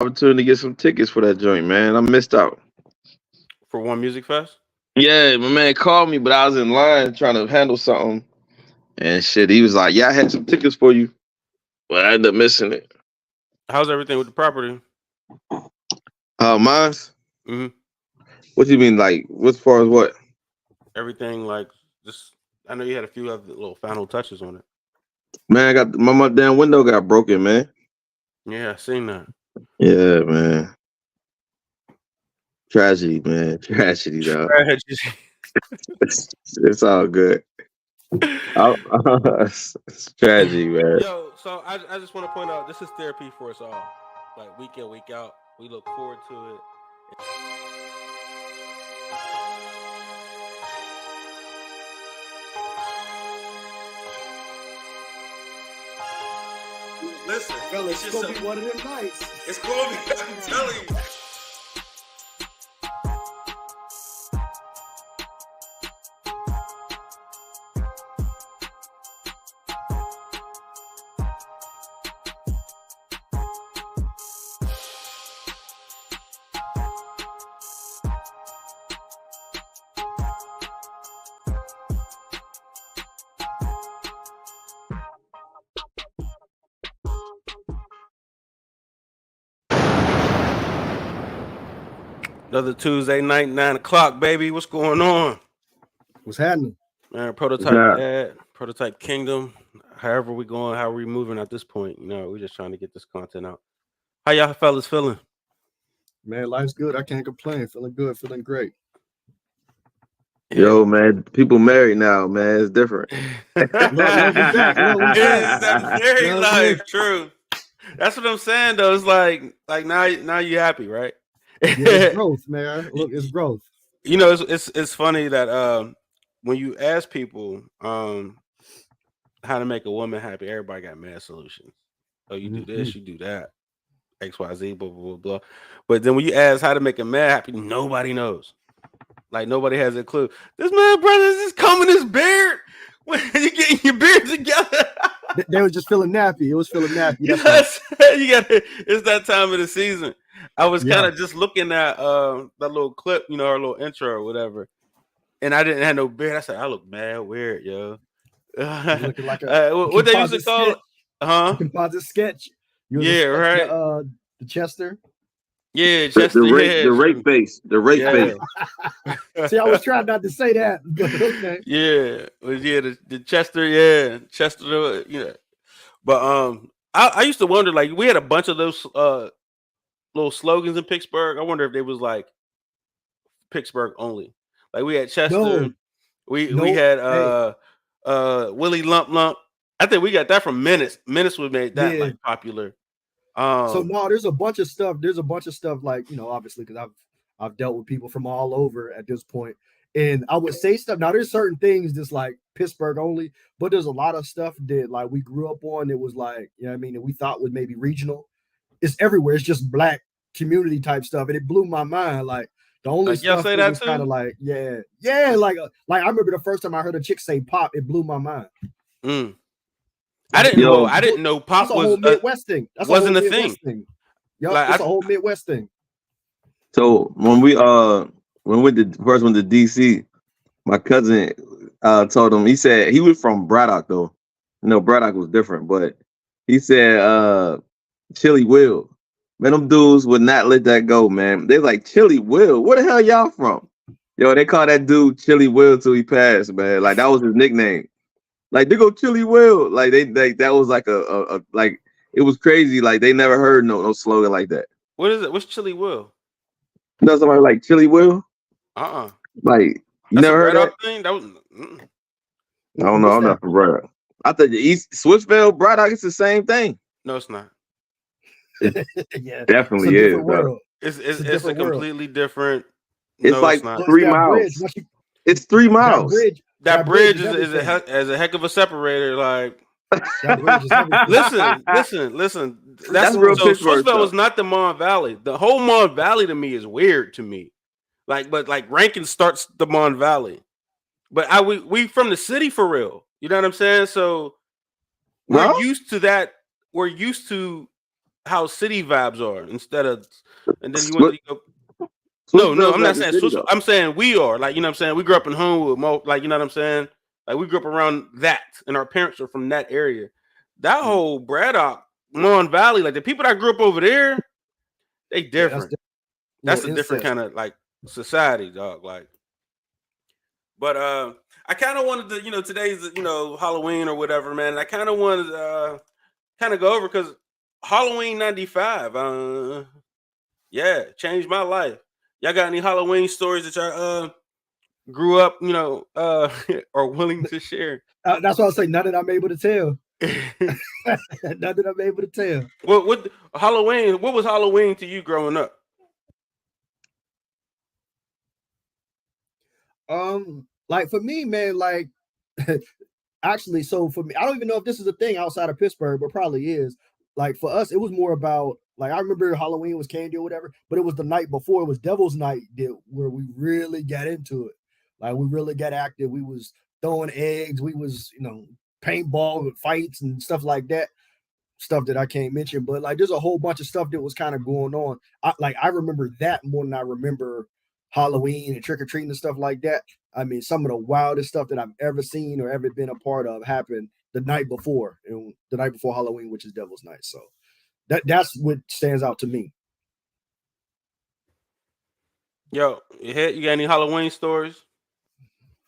opportunity to get some tickets for that joint, man. I missed out. For One Music Fest. Yeah, my man called me, but I was in line trying to handle something. And shit, he was like, "Yeah, I had some tickets for you," but I ended up missing it. How's everything with the property? Mine's. hmm What do you mean, like, as far as what? Everything like just. I know you had a few other little final touches on it. Man, I got my damn window got broken, man. Yeah, I seen that. Yeah, man. Tragedy, man. Tragedy, dog. Tragedy. It's all good. It's tragedy, man. Yo, so I just want to point out this is therapy for us all. Like week in, week out. We look forward to it. Listen, Fellas, it's gonna be one of them nights. It's gonna be. I'm telling you. Another Tuesday night, 9 o'clock, baby. What's going on? What's happening? Man, Prototype ad, Prototype Kingdom. However we going, how we moving at this point. We're just trying to get this content out. How y'all fellas feeling? Man, life's good. I can't complain. Feeling good, feeling great. Yo, man, people married now, man. It's different. Love is back. That's very life, true. That's what I'm saying, though. It's like now you happy, right? Yeah, it's growth, man. Look, it's growth. It's funny that when you ask people how to make a woman happy, everybody got mad solutions. Oh, you do this, you do that, XYZ, blah blah blah blah. But then when you ask how to make a man happy, nobody knows. Like nobody has a clue. This man, brother, is just combing his beard. When you getting your beard together? They were just feeling nappy. It was feeling nappy. Yes, it's that time of the season. I was kind of just looking at that little clip, our little intro or whatever, and I didn't have no beard. I said, I look mad weird, yo. Looking like a what they used to call it? A composite sketch. Right. The Chester. Yeah, Chester. The rape face. The rape face. See, I was trying not to say that, but okay. Yeah, the Chester. Yeah, Chester. Yeah, but I used to wonder, like, we had a bunch of those little slogans in Pittsburgh. I wonder if they was like Pittsburgh only. Like we had Chester. No. We had Willie Lump Lump. I think we got that from Menace. Menace was made that like popular. So no, there's a bunch of stuff. There's a bunch of stuff like, obviously, because I've dealt with people from all over at this point. And I would say stuff. Now there's certain things that's like Pittsburgh only, but there's a lot of stuff that like we grew up on. It was like, that we thought was maybe regional. It's everywhere. It's just black community type stuff. And it blew my mind. Like the only stuff that was kind of like, like I remember the first time I heard a chick say pop, it blew my mind. I didn't know pop was a whole Midwest thing. That's wasn't a thing. Yup, like, it's a whole Midwest thing. So when we first went to DC, my cousin told him, he said he was from Braddock though. Braddock was different, but he said Chili Will. Man, them dudes would not let that go, man. They like Chili Will. Where the hell y'all from? Yo, they call that dude Chili Will till he passed, man. Like that was his nickname. Like they go Chili Will. Like they that was like a like it was crazy. Like they never heard no slogan like that. What is it? What's Chili Will? Somebody like Chili Will? Like you never heard that thing? That was I don't know. I'm not from Braddock. I thought the East Switchville, Braddock, it's the same thing. No, it's not. It definitely is, bro. It's a completely different. It's like 3 miles. It's 3 miles. That bridge is a heck of a separator. Like, listen. That's real. So Switchville was not the Mon Valley. The whole Mon Valley to me is weird to me. But Rankin starts the Mon Valley. But we from the city for real. You know what I'm saying? So we're used to that. We're used to how city vibes are instead of, and then you Swi- want to go. No, I'm not saying city, Swiss, I'm saying we are, like, you know what I'm saying? We grew up in Homewood, like, you know what I'm saying? Like, we grew up around that, and our parents are from that area. That whole Braddock, Mon Valley, like the people that grew up over there, they different. That's a different kind of like society, dog. Like, but I kind of wanted to, today's Halloween or whatever, man. And I kind of wanted to kind of go over because Halloween '95, yeah, changed my life. Y'all got any Halloween stories that y'all grew up, are willing to share? That's what I say. None that I'm able to tell. None that I'm able to tell. What Halloween? What was Halloween to you growing up? Like for me, man, like actually, so for me, I don't even know if this is a thing outside of Pittsburgh, but probably is. Like for us, it was more about like I remember Halloween was candy or whatever, but it was the night before. It was Devil's Night where we really got into it. Like we really got active. We was throwing eggs. We was paintball with fights and stuff like that. Stuff that I can't mention, but like there's a whole bunch of stuff that was kind of going on. I remember that more than I remember Halloween and trick or treating and stuff like that. I mean, some of the wildest stuff that I've ever seen or ever been a part of happened the night before, the night before Halloween, which is Devil's Night. So that's what stands out to me. Yo, you got any Halloween stories?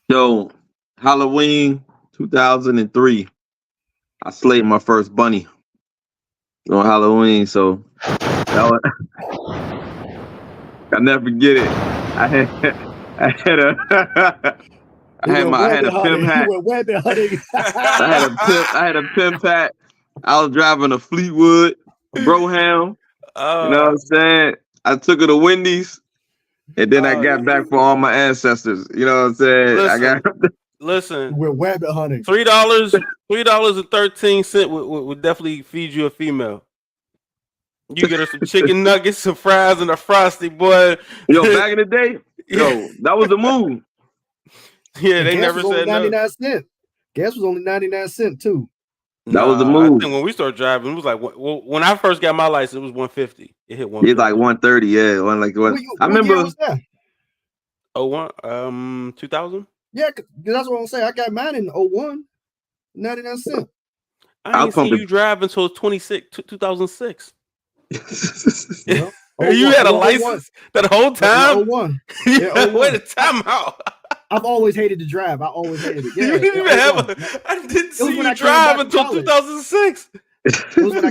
Yo, Halloween 2003, I slayed my first bunny on Halloween, so that was, I'll never forget it. I had a pimp hat. I had a pimp hat. I was driving a Fleetwood Broham. You know what I'm saying? I took her to Wendy's, and then I got back for all my ancestors. You know what I'm saying? Listen, we're rabbit hunting. $3.13 would definitely feed you a female. You get her some chicken nuggets, some fries, and a Frosty, boy. Yo, back in the day, that was the move. Yeah, they never said 99 cents. Gas was only 99 cents too. That was the move. I think when we started driving, it was like when I first got my license, it was 150. It hit 150. It's like 130, yeah. I remember. What was that? 2000? Yeah, that's what I'm saying. I got mine in 01, 99 cents. I ain't seen you drive until 2006. Yeah. You had a license that whole time? 01. Wait a time out. I've always hated to drive. I always hated it. Yeah, you didn't even have I didn't see you drive until 2006. It was when I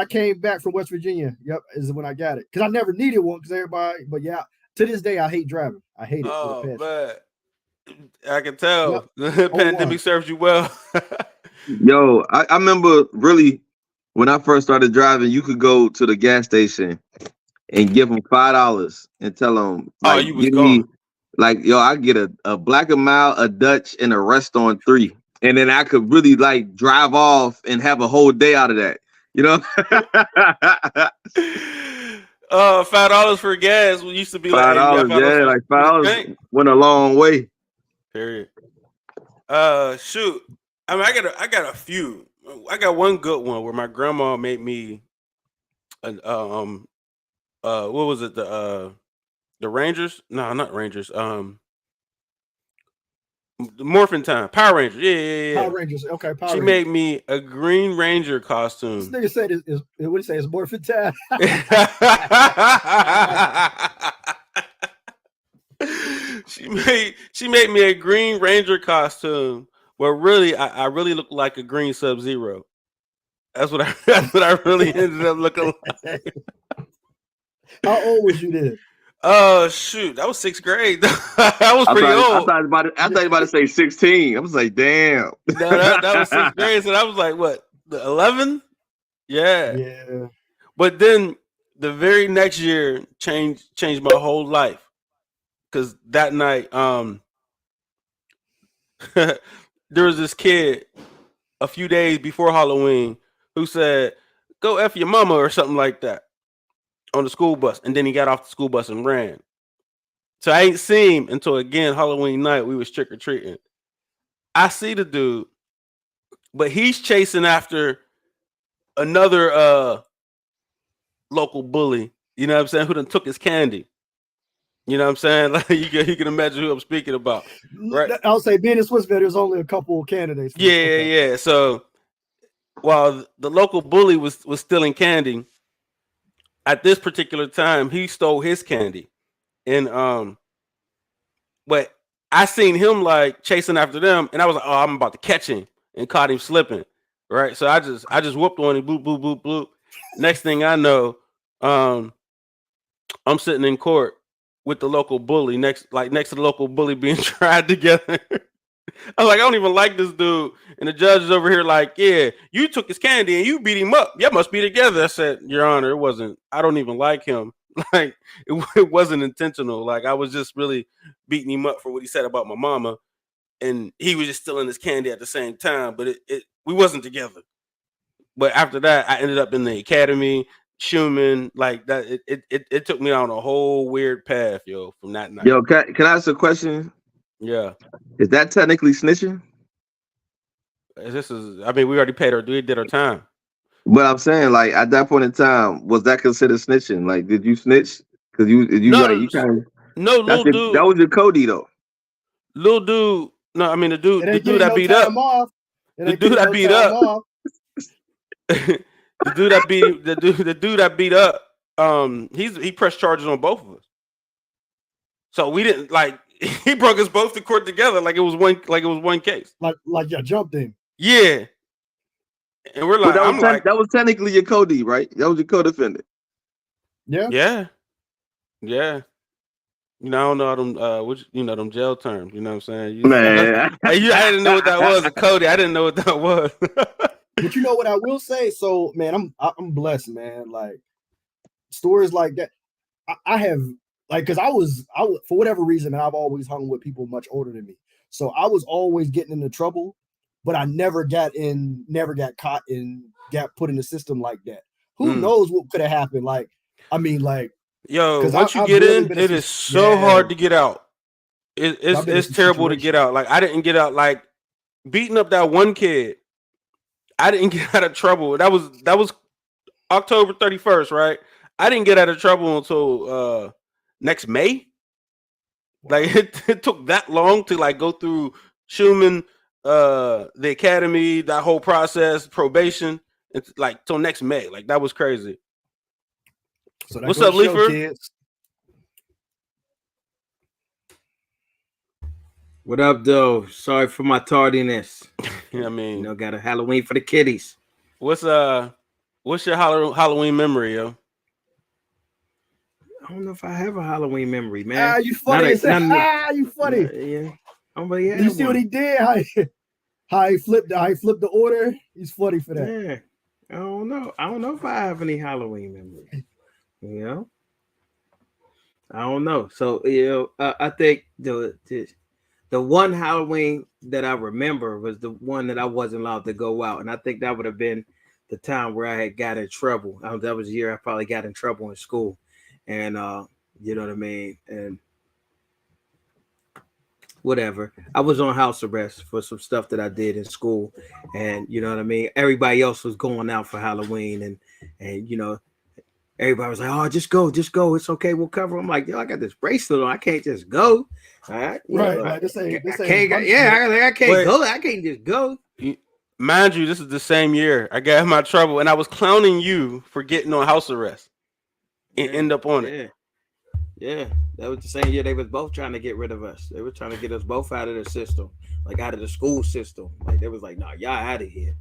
came back from West Virginia. Yep, is when I got it. Because I never needed one because everybody, but yeah, to this day I hate driving. I hate it. Oh, man. I can tell. Yep. The pandemic serves you well. Yo, I remember really when I first started driving, you could go to the gas station and give them $5 and tell them, like, you was gone. Like, yo, I get a Black & Mild, a Dutch, and a Rest on 3. And then I could really like drive off and have a whole day out of that. You know? $5 for gas used to be like $5, yeah, like $5 went a long way. Period. Shoot. I mean, I got a few. I got one good one where my grandma made me what was it? The Rangers? No, not Rangers. The Morphin Time. Power Rangers. Yeah. Power Rangers. Okay, Power Rangers. Made me a Green Ranger costume. This nigga said what do you say? It's Morphin Time. She made me a Green Ranger costume where really I really look like a green Sub-Zero. That's what I really ended up looking like. How old was you then? Shoot, that was 6th grade. I was pretty old. I thought you about to say 16. I was like, damn. No, that was 6th grade. So that was like what, 11? Yeah. Yeah. But then the very next year changed my whole life. Cause that night, there was this kid a few days before Halloween who said, "Go F your mama" or something like that on the school bus. And then he got off the school bus and ran. So I ain't seen him until again Halloween night. We was trick or treating. I see the dude, but he's chasing after another local bully, you know what I'm saying, who done took his candy. You know what I'm saying? Like you can imagine who I'm speaking about, right? I'll say being in Swissville, there's only a couple of candidates. Yeah. So while the local bully was stealing candy, at this particular time, he stole his candy. And but I seen him like chasing after them, and I was like, oh, I'm about to catch him, and caught him slipping. Right. So I just whooped on him, boop, boop, boop, boop. Next thing I know, I'm sitting in court with the local bully next to the local bully being tried together. I was like, I don't even like this dude. And the judge is over here like, yeah, you took his candy and you beat him up. Y'all must be together. I said, Your Honor, it wasn't. I don't even like him. Like, it wasn't intentional. Like, I was just really beating him up for what he said about my mama. And he was just stealing his candy at the same time. But we wasn't together. But after that, I ended up in the academy, Schumann, like that. It took me on a whole weird path, yo, from that night. Yo, can I ask a question? Yeah. Is that technically snitching? I mean, we already we did our time. But I'm saying, like, at that point in time, was that considered snitching? Like, did you snitch? Because you kind of little dude. That was your Cody though. Little dude. No, I mean the dude that beat up. The dude that beat up. The dude that beat up. He pressed charges on both of us. So we didn't like. He brought us both to court together like it was one case. Like you jumped in. Yeah. And we're like, that was technically your Cody, right? That was your co-defendant. Yeah. Yeah. You know, I don't know them, them jail terms. You know what I'm saying? Man, I didn't know what that was. A Cody, I didn't know what that was. But you know what I will say? So, man, I'm blessed, man. Like stories like that, I have like because I was for whatever reason, I've always hung with people much older than me. So I was always getting into trouble, but I never got caught and got put in the system like that. Who knows what could have happened? Like, I mean, like, yo, once you get in, it is so hard to get out. It's terrible to get out. Like, I didn't get out. Like, beating up that one kid, I didn't get out of trouble. That was October 31st, right? I didn't get out of trouble until next May. Like, it took that long to like go through Schumann, the academy, that whole process, probation. It's like till next May. Like, that was crazy. So what's up, Leifer? What up, though? Sorry for my tardiness. I mean, got a Halloween for the kiddies. What's your Halloween memory, yo? I don't know if I have a Halloween memory, man. You funny. You funny. Yeah. You see what he did? How he flipped the order. He's funny for that. Yeah. I don't know if I have any Halloween memory. I don't know. So I think the one Halloween that I remember was the one that I wasn't allowed to go out, and I think that would have been the time where I had got in trouble. That was the year I probably got in trouble in school, and you know what I mean, and whatever. I was on house arrest for some stuff that I did in school, and you know what I mean. Everybody else was going out for Halloween, and everybody was like, "Oh, just go, it's okay, we'll cover." I'm like, "Yo, I got this bracelet on, I can't just go." All right, right. I can't go. I can't just go. Mind you, this is the same year I got in my trouble, and I was clowning you for getting on house arrest and end up on it. Yeah, that was the same year they was both trying to get rid of us. They were trying to get us both out of the system, like out of the school system. Like they was like, "Nah, y'all out of here."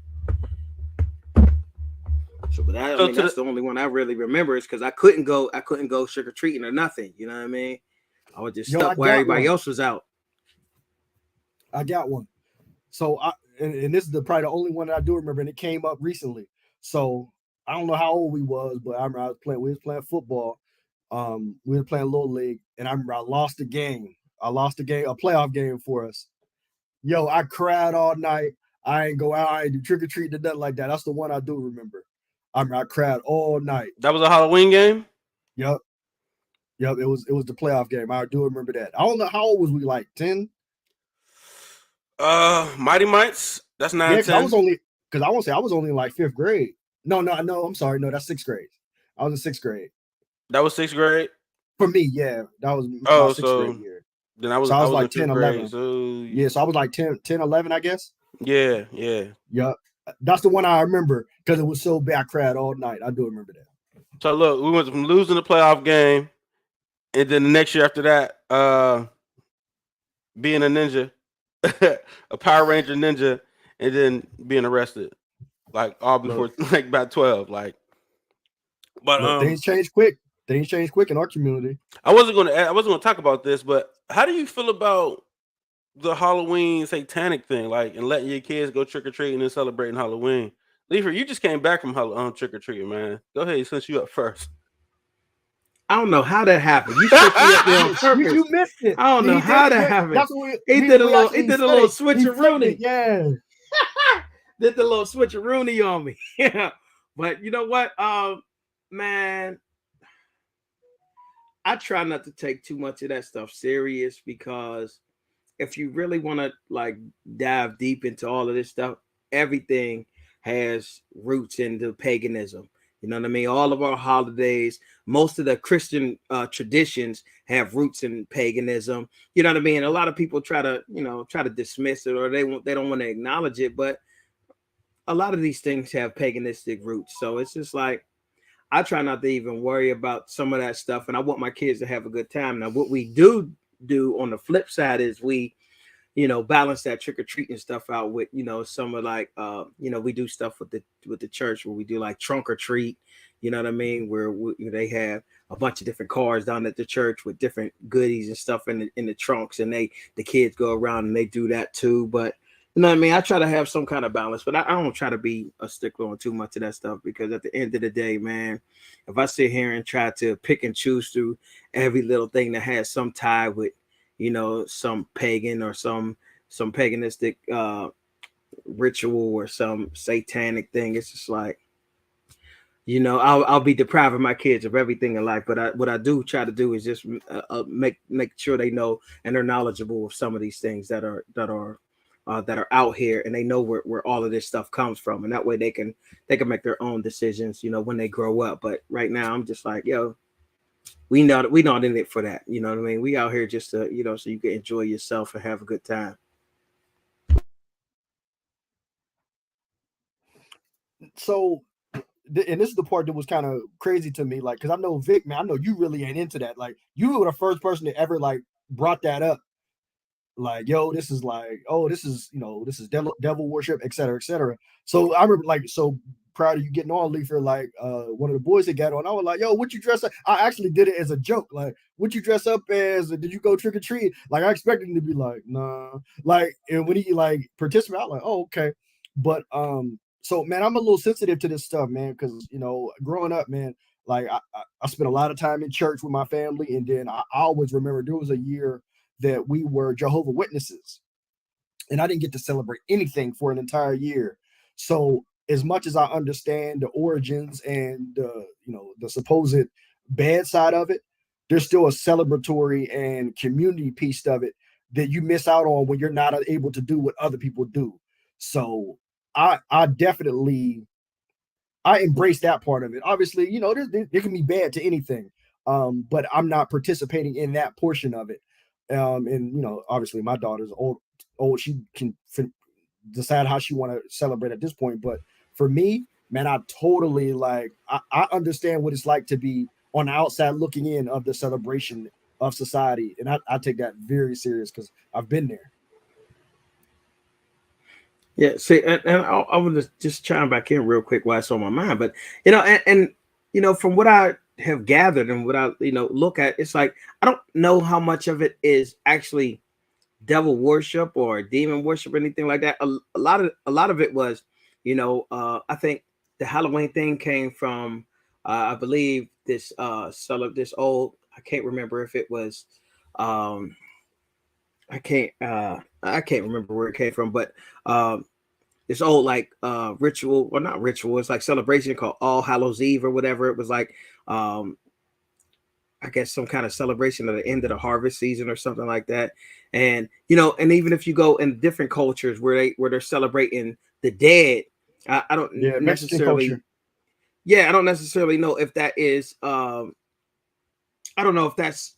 So, but that's the only one I really remember is because I couldn't go trick or treating or nothing. You know what I mean? I was just stuck where everybody else was out. I got one. So and this is probably the only one that I do remember, and it came up recently. So I don't know how old we was, but I remember we was playing football. We were playing Little League, and I remember I lost a game. a playoff game for us. Yo, I cried all night. I ain't go out. I ain't do trick or treat or nothing like that. That's the one I do remember. I cried all night. That was a Halloween game? Yep. It was the playoff game. I do remember that. I don't know how old was we, like 10? Mighty Mites. That's 9, 10. I was only in like 5th grade. No, I'm sorry. No, that's 6th grade. I was in 6th grade. That was 6th grade. For me, yeah, that was my Oh, 6th so grade year. then I was So I was in like 5th 10, grade. 11. So Yeah, so I was like 10, 11, I guess. yeah. Yeah, that's the one I remember because it was so bad. I cried all night. I do remember that. So look, we went from losing the playoff game, and then the next year after that, being a ninja, a Power Ranger ninja, and then being arrested, like all before like about 12. Like, but Look, things change quick. Things change quick in our community. I wasn't gonna talk about this, but how do you feel about the Halloween satanic thing, like, and letting your kids go trick or treating and celebrating Halloween? Leifer, you just came back from trick or treating, man. Go ahead, since you up first. I don't know how that happened. You switched me up there on purpose. You missed it. I don't know how that happened. That's what He did a little switcheroonie. Yeah. Did the little switcheroonie on me. Yeah. But you know what? Man, I try not to take too much of that stuff serious, because if you really want to like dive deep into all of this stuff, everything has roots into paganism. You know what I mean? All of our holidays, most of the Christian traditions have roots in paganism. You know what I mean? A lot of people try to dismiss it, or they don't want to acknowledge it, but a lot of these things have paganistic roots. So it's just like, I try not to even worry about some of that stuff, and I want my kids to have a good time. Now, what we do on the flip side is we, balance that trick or treating stuff out with, some of like, we do stuff with the church where we do like trunk or treat, you know what I mean? Where they have a bunch of different cars down at the church with different goodies and stuff in the trunks, and the kids go around and they do that too. But you know what I mean? I try to have some kind of balance, but I don't try to be a stickler on too much of that stuff, because at the end of the day, man, if I sit here and try to pick and choose through every little thing that has some tie with, some pagan or some paganistic ritual or some satanic thing, it's just like, I'll be depriving my kids of everything in life. But what I do try to do is just make sure they know and they're knowledgeable of some of these things that are out here, and they know where all of this stuff comes from, and that way they can make their own decisions, when they grow up. But right now, I'm just like, we not in it for that. You know what I mean? We out here just to, so you can enjoy yourself and have a good time. So, and this is the part that was kind of crazy to me, like, because I know Vic, man, I know you really ain't into that. Like, you were the first person that ever like brought that up. Like, this is like, this is devil worship, et cetera, et cetera. So I remember, like, so prior to you getting on, Leifer, like, one of the boys that got on, I was like, what you dress up? I actually did it as a joke. Like, what you dress up as? Did you go trick or treat? Like, I expected him to be like, nah. Like, and when he like participated, I was like, oh, okay. But so man, I'm a little sensitive to this stuff, man, because growing up, man, like I spent a lot of time in church with my family, and then I always remember there was a year that we were Jehovah's Witnesses, and I didn't get to celebrate anything for an entire year. So as much as I understand the origins and the supposed bad side of it, there's still a celebratory and community piece of it that you miss out on when you're not able to do what other people do. So I definitely embrace that part of it. Obviously, there can be bad to anything, but I'm not participating in that portion of it. And obviously my daughter's old, she can decide how she want to celebrate at this point. But for me, man, I totally like, I understand what it's like to be on the outside looking in of the celebration of society. And I take that very serious because I've been there. Yeah, see, and I was just chime back in real quick while it's on my mind. But, and from what I have gathered and what I, look at, it's like, I don't know how much of it is actually devil worship or demon worship or anything like that. A lot of it was, I think the Halloween thing came from, I believe this old, I can't remember if it was, I can't remember where it came from, but this old like ritual, or not ritual, it's like celebration called All Hallows Eve or whatever. It was like I guess some kind of celebration of the end of the harvest season or something like that. And and even if you go in different cultures where they're celebrating the dead, I don't necessarily. yeah, I don't necessarily know if that is I don't know if that's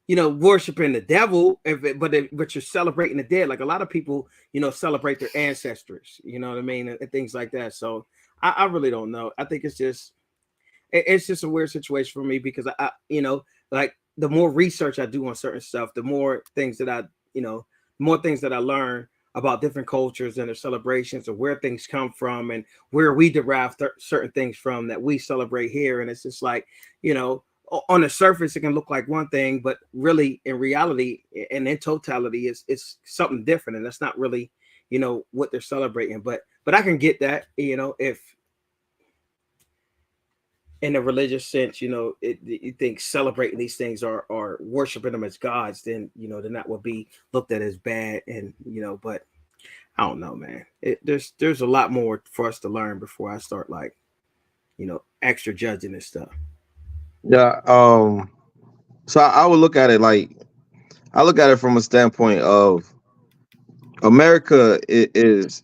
worshiping the devil, but you're celebrating the dead. Like a lot of people, celebrate their ancestors, you know what I mean, and things like that. So I really don't know. I think it's just a weird situation for me because I like the more research I do on certain stuff, the more things that I learn about different cultures and their celebrations and where things come from and where we derive certain things from that we celebrate here. And it's just like, on the surface, it can look like one thing, but really in reality and in totality, it's something different. And that's not really, what they're celebrating. But I can get that, if in a religious sense, you think celebrating these things are worshiping them as gods, then, then that would be looked at as bad. And, but I don't know, man. There's a lot more for us to learn before I start like, extra judging and stuff. Yeah. So I would look at it I look at it from a standpoint of America is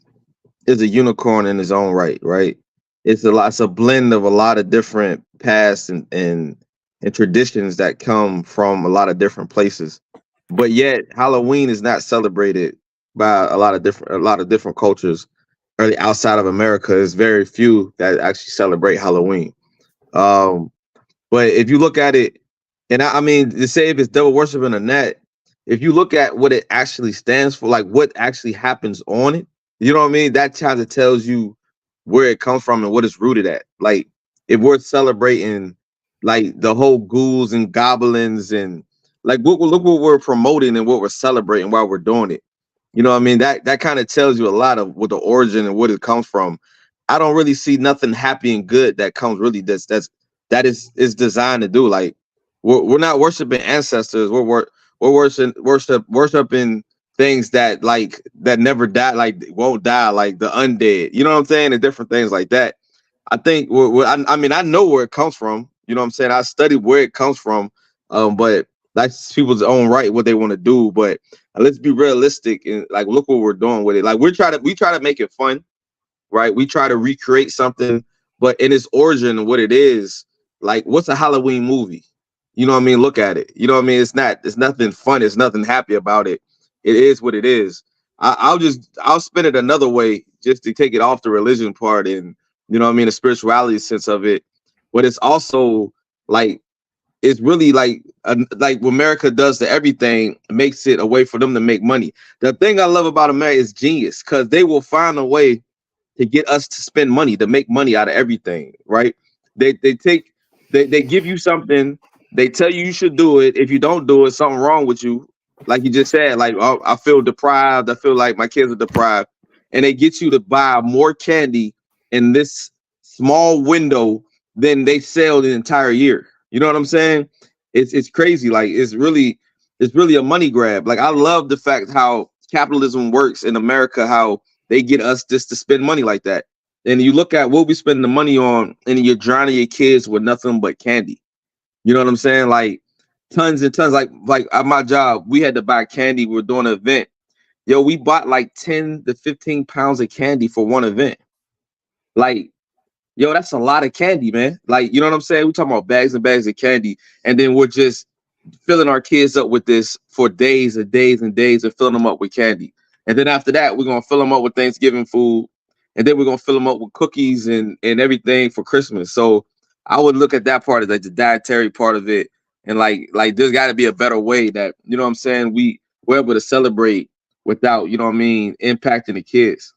a unicorn in its own right, right? It's a blend of a lot of different past and traditions that come from a lot of different places. But yet Halloween is not celebrated by a lot of different cultures really outside of America. There's very few that actually celebrate Halloween. Um, but if you look at it, and I mean to say if it's devil worshiping or not, if you look at what it actually stands for, like what actually happens on it, you know what I mean? That kind of tells you where it comes from and what it's rooted at. Like if we're celebrating like the whole ghouls and goblins and like look what we're promoting and what we're celebrating while we're doing it. You know what I mean? That kind of tells you a lot of what the origin and what it comes from. I don't really see nothing happy and good that comes really that is designed to do. Like we're not worshiping ancestors. We're worshiping things that never die, like won't die, like the undead. You know what I'm saying? And different things like that. I think I mean I know where it comes from. You know what I'm saying? I studied where it comes from. But that's people's own right what they want to do. But let's be realistic and like look what we're doing with it. Like we try to make it fun, right? We try to recreate something, but in its origin, what it is, like what's a Halloween movie? You know what I mean? Look at it. You know what I mean? It's nothing fun. It's nothing happy about it. It is what it is. I'll spin it another way just to take it off the religion part and you know what I mean, the spirituality sense of it. But it's also like it's really like what America does to everything makes it a way for them to make money. The thing I love about America is genius because they will find a way to get us to spend money, to make money out of everything, right? They give you something, they tell you should do it. If you don't do it, something wrong with you. Like you just said, like oh, I feel deprived, I feel like my kids are deprived. And they get you to buy more candy in this small window than they sell the entire year. You know what I'm saying? It's crazy. Like it's really a money grab. Like I love the fact how capitalism works in America, how they get us just to spend money like that. And you look at what we spend the money on, and you're drowning your kids with nothing but candy. You know what I'm saying? Like tons and tons. Like at my job, we had to buy candy. We were doing an event. Yo, we bought like 10 to 15 pounds of candy for one event. Like, yo, that's a lot of candy, man. Like, you know what I'm saying? We're talking about bags and bags of candy, and then we're just filling our kids up with this for days and days and days and filling them up with candy. And then after that, we're gonna fill them up with Thanksgiving food, and then we're gonna fill them up with cookies and everything for Christmas. So I would look at that part as like the dietary part of it, and like there's got to be a better way that you know what I'm saying we're able to celebrate without you know what I mean impacting the kids.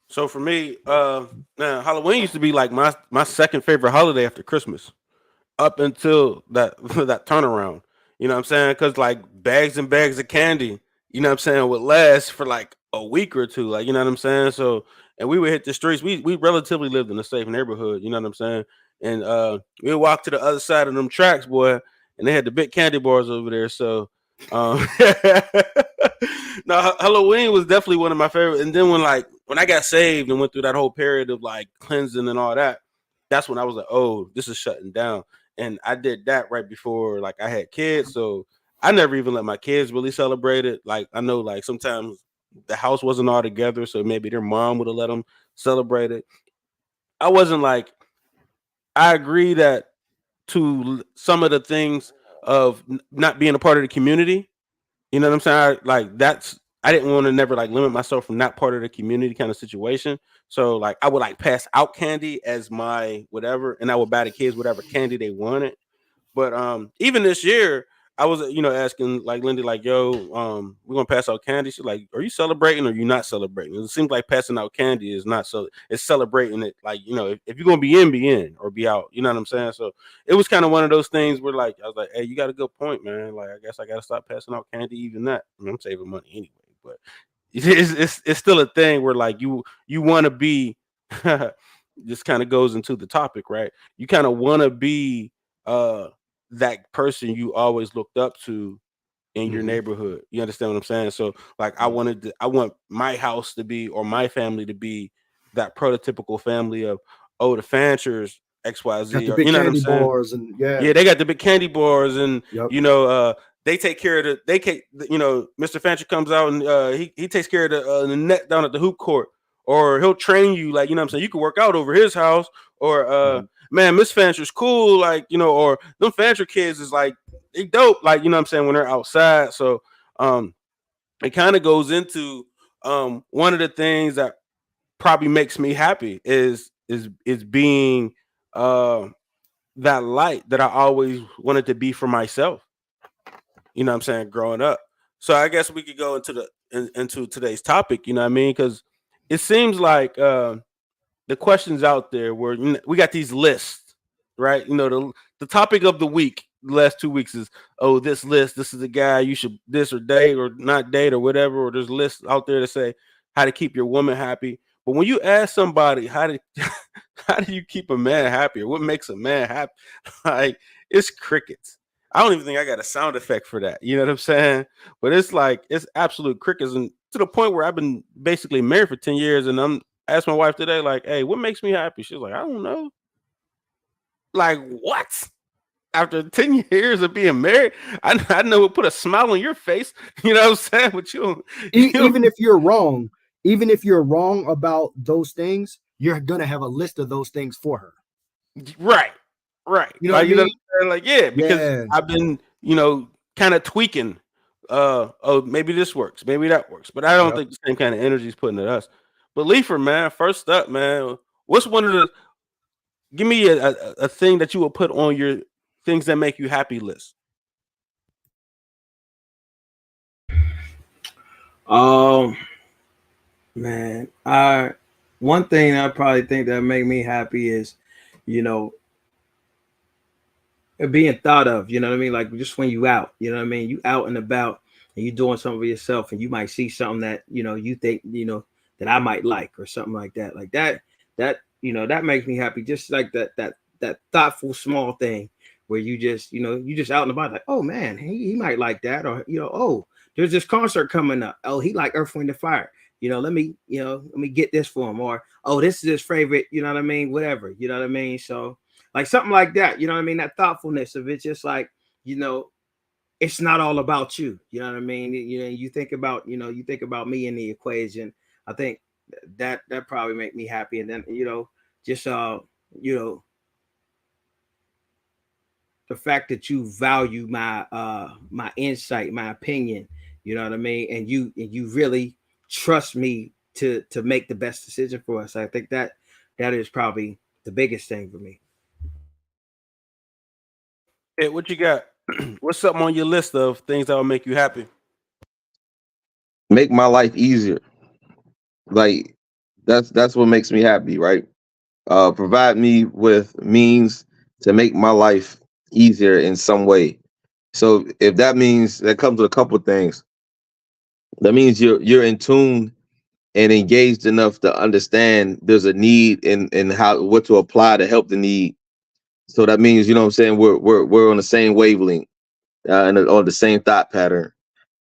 So for me, now Halloween used to be like my second favorite holiday after Christmas, up until that that turnaround. You know what I'm saying? Because like bags and bags of candy, you know what I'm saying, would last for like a week or two. Like you know what I'm saying. So and we would hit the streets. We relatively lived in a safe neighborhood. You know what I'm saying. And we would walk to the other side of them tracks, boy, and they had the big candy bars over there. So no, Halloween was definitely one of my favorite. And then when I got saved and went through that whole period of like cleansing and all that, that's when I was like, oh, this is shutting down. And I did that right before like I had kids. So I never even let my kids really celebrate it. Like I know like sometimes the house wasn't all together, so maybe their mom would have let them celebrate it. I wasn't like, I agree that to some of the things of not being a part of the community. You know what I'm saying? I didn't want to never like limit myself from that part of the community kind of situation. So like I would like pass out candy as my whatever, and I would buy the kids whatever candy they wanted. But even this year, I was asking like Lindy, like, yo, we're gonna pass out candy. She's like, are you celebrating or you not celebrating? It seems like passing out candy is not, so it's celebrating it. Like, if you're gonna be in or be out, you know what I'm saying? So it was kind of one of those things where like I was like, hey, you got a good point, man. Like I guess I gotta stop passing out candy, even that. I mean, I'm saving money anyway, but it's still a thing where like you want to be. This kind of goes into the topic, right? You kind of want to be that person you always looked up to in your neighborhood. You understand what I'm saying? So like I want my house to be, or my family to be, that prototypical family of, oh, the Fanchers XYZ, Got the or, big you know what I'm candy saying? bars and Yeah, they got the big candy bars, and Yep. they take care of Mr. Fancher comes out and he takes care of the net down at the hoop court, or he'll train you, like, you know what I'm saying, you can work out over his house, or man, Miss Fancher's cool, like, or them Fancher kids is like, they dope, like, you know what I'm saying, when they're outside. So it kind of goes into one of the things that probably makes me happy is being that light that I always wanted to be for myself. You know what I'm saying, growing up. So I guess we could go into today's topic, you know what I mean? Because it seems like the questions out there where we got these lists, right? The topic of the week, the last 2 weeks is, oh, this list, this is the guy you should this or date or not date or whatever, or there's lists out there to say how to keep your woman happy. But when you ask somebody how do you keep a man happy, or what makes a man happy, like, it's crickets. I don't even think I got a sound effect for that. You know what I'm saying? But it's like, it's absolute crickets, and to the point where I've been basically married for 10 years, and I'm asked my wife today, like, hey, what makes me happy? She's like, I don't know. Like, what? After 10 years of being married, I know it put a smile on your face. You know what I'm saying? But even if you're wrong, about those things, you're gonna have a list of those things for her. Right. You know what I mean? Like, yeah, because I've been, kind of tweaking. Oh, maybe this works, maybe that works, but I don't think the same kind of energy is putting at us. But Leifer, man, first up, man, what's one of the? Give me a thing that you will put on your things that make you happy list. Man, one thing I probably think that make me happy is, being thought of. You know what I mean? Like, just when you out, you know what I mean? You out and about and you doing something for yourself, and you might see something that you think that I might like, or something like that. Like that that makes me happy. Just like that thoughtful small thing where you just out and about, like, oh man, he might like that, or oh, there's this concert coming up. Oh, he like Earth, Wind and Fire. Let me get this for him, or oh, this is his favorite. You know what I mean? Whatever. You know what I mean? So like something like that. You know what I mean? That thoughtfulness of it, just like it's not all about you. You know what I mean? You think about me in the equation. I think that probably make me happy. And then just the fact that you value my my insight, my opinion, you know what I mean, and you really trust me to make the best decision for us. I think that is probably the biggest thing for me. Hey, what you got? What's something on your list of things that will make you happy? Make my life easier. Like, that's what makes me happy, right? Provide me with means to make my life easier in some way. So if that means, that comes with a couple of things. That means you're in tune and engaged enough to understand there's a need and what to apply to help the need. So that means, you know what I'm saying, we're on the same wavelength and on the same thought pattern,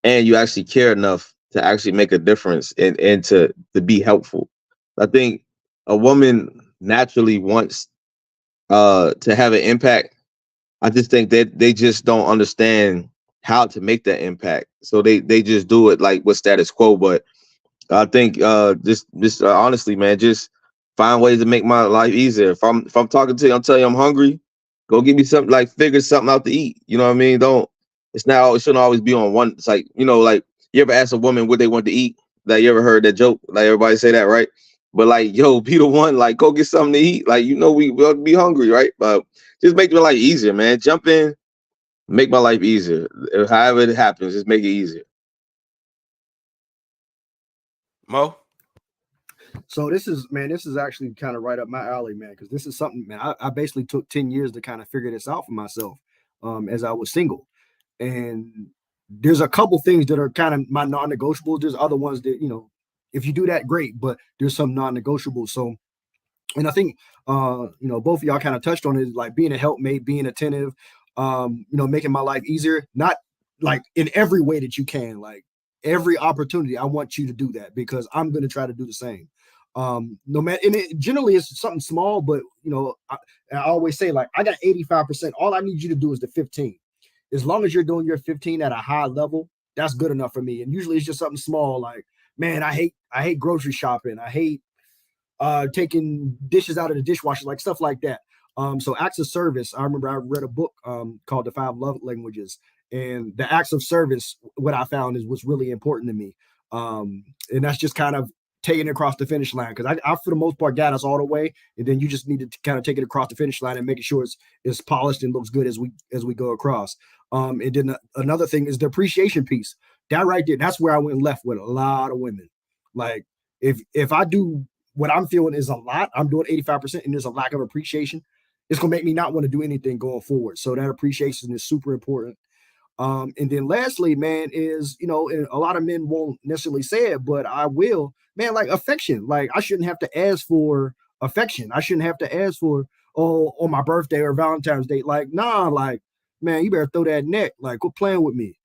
and you actually care enough to actually make a difference and to be helpful. I think a woman naturally wants to have an impact. I just think that they just don't understand how to make that impact. So they just do it like with status quo. But I think just honestly, man, just find ways to make my life easier. If I'm talking to you, I'm telling you I'm hungry, go get me something, like figure something out to eat. You know what I mean? It shouldn't always be on one. It's like, like you ever ask a woman what they want to eat? Like you ever heard that joke? Like everybody say that, right? But like, yo, be the one, like go get something to eat. Like, we'll be hungry, right? But just make your life easier, man. Jump in, make my life easier. However it happens, just make it easier. Mo? So this is actually kind of right up my alley, man, because this is something, man, I basically took 10 years to kind of figure this out for myself as I was single. And there's a couple things that are kind of my non-negotiables. There's other ones that, if you do that, great, but there's some non-negotiables. So, and I think, both of y'all kind of touched on it, like being a helpmate, being attentive, making my life easier, not like in every way that you can, like every opportunity. I want you to do that because I'm going to try to do the same. No matter, and it generally it's something small, but I always say, like, I got 85%. All I need you to do is the 15. As long as you're doing your 15 at a high level, that's good enough for me. And usually it's just something small, like, man, I hate grocery shopping. I hate taking dishes out of the dishwasher, like stuff like that. So acts of service. I remember I read a book called The 5 Love Languages, and the acts of service, what I found is what's really important to me. And that's just kind of taking it across the finish line, because I for the most part got us all the way, and then you just need to kind of take it across the finish line and making sure it's polished and looks good as we go across. And then another thing is the appreciation piece. That right there, that's where I went left with a lot of women. Like if I do what I'm feeling is a lot, I'm doing 85%, and there's a lack of appreciation, it's gonna make me not want to do anything going forward. So that appreciation is super important. And then lastly, man, is, and a lot of men won't necessarily say it, but I will, man, like affection. Like I shouldn't have to ask for affection. I shouldn't have to ask for, on my birthday or Valentine's Day. Like, nah, like, man, you better throw that neck. Like, quit playing with me.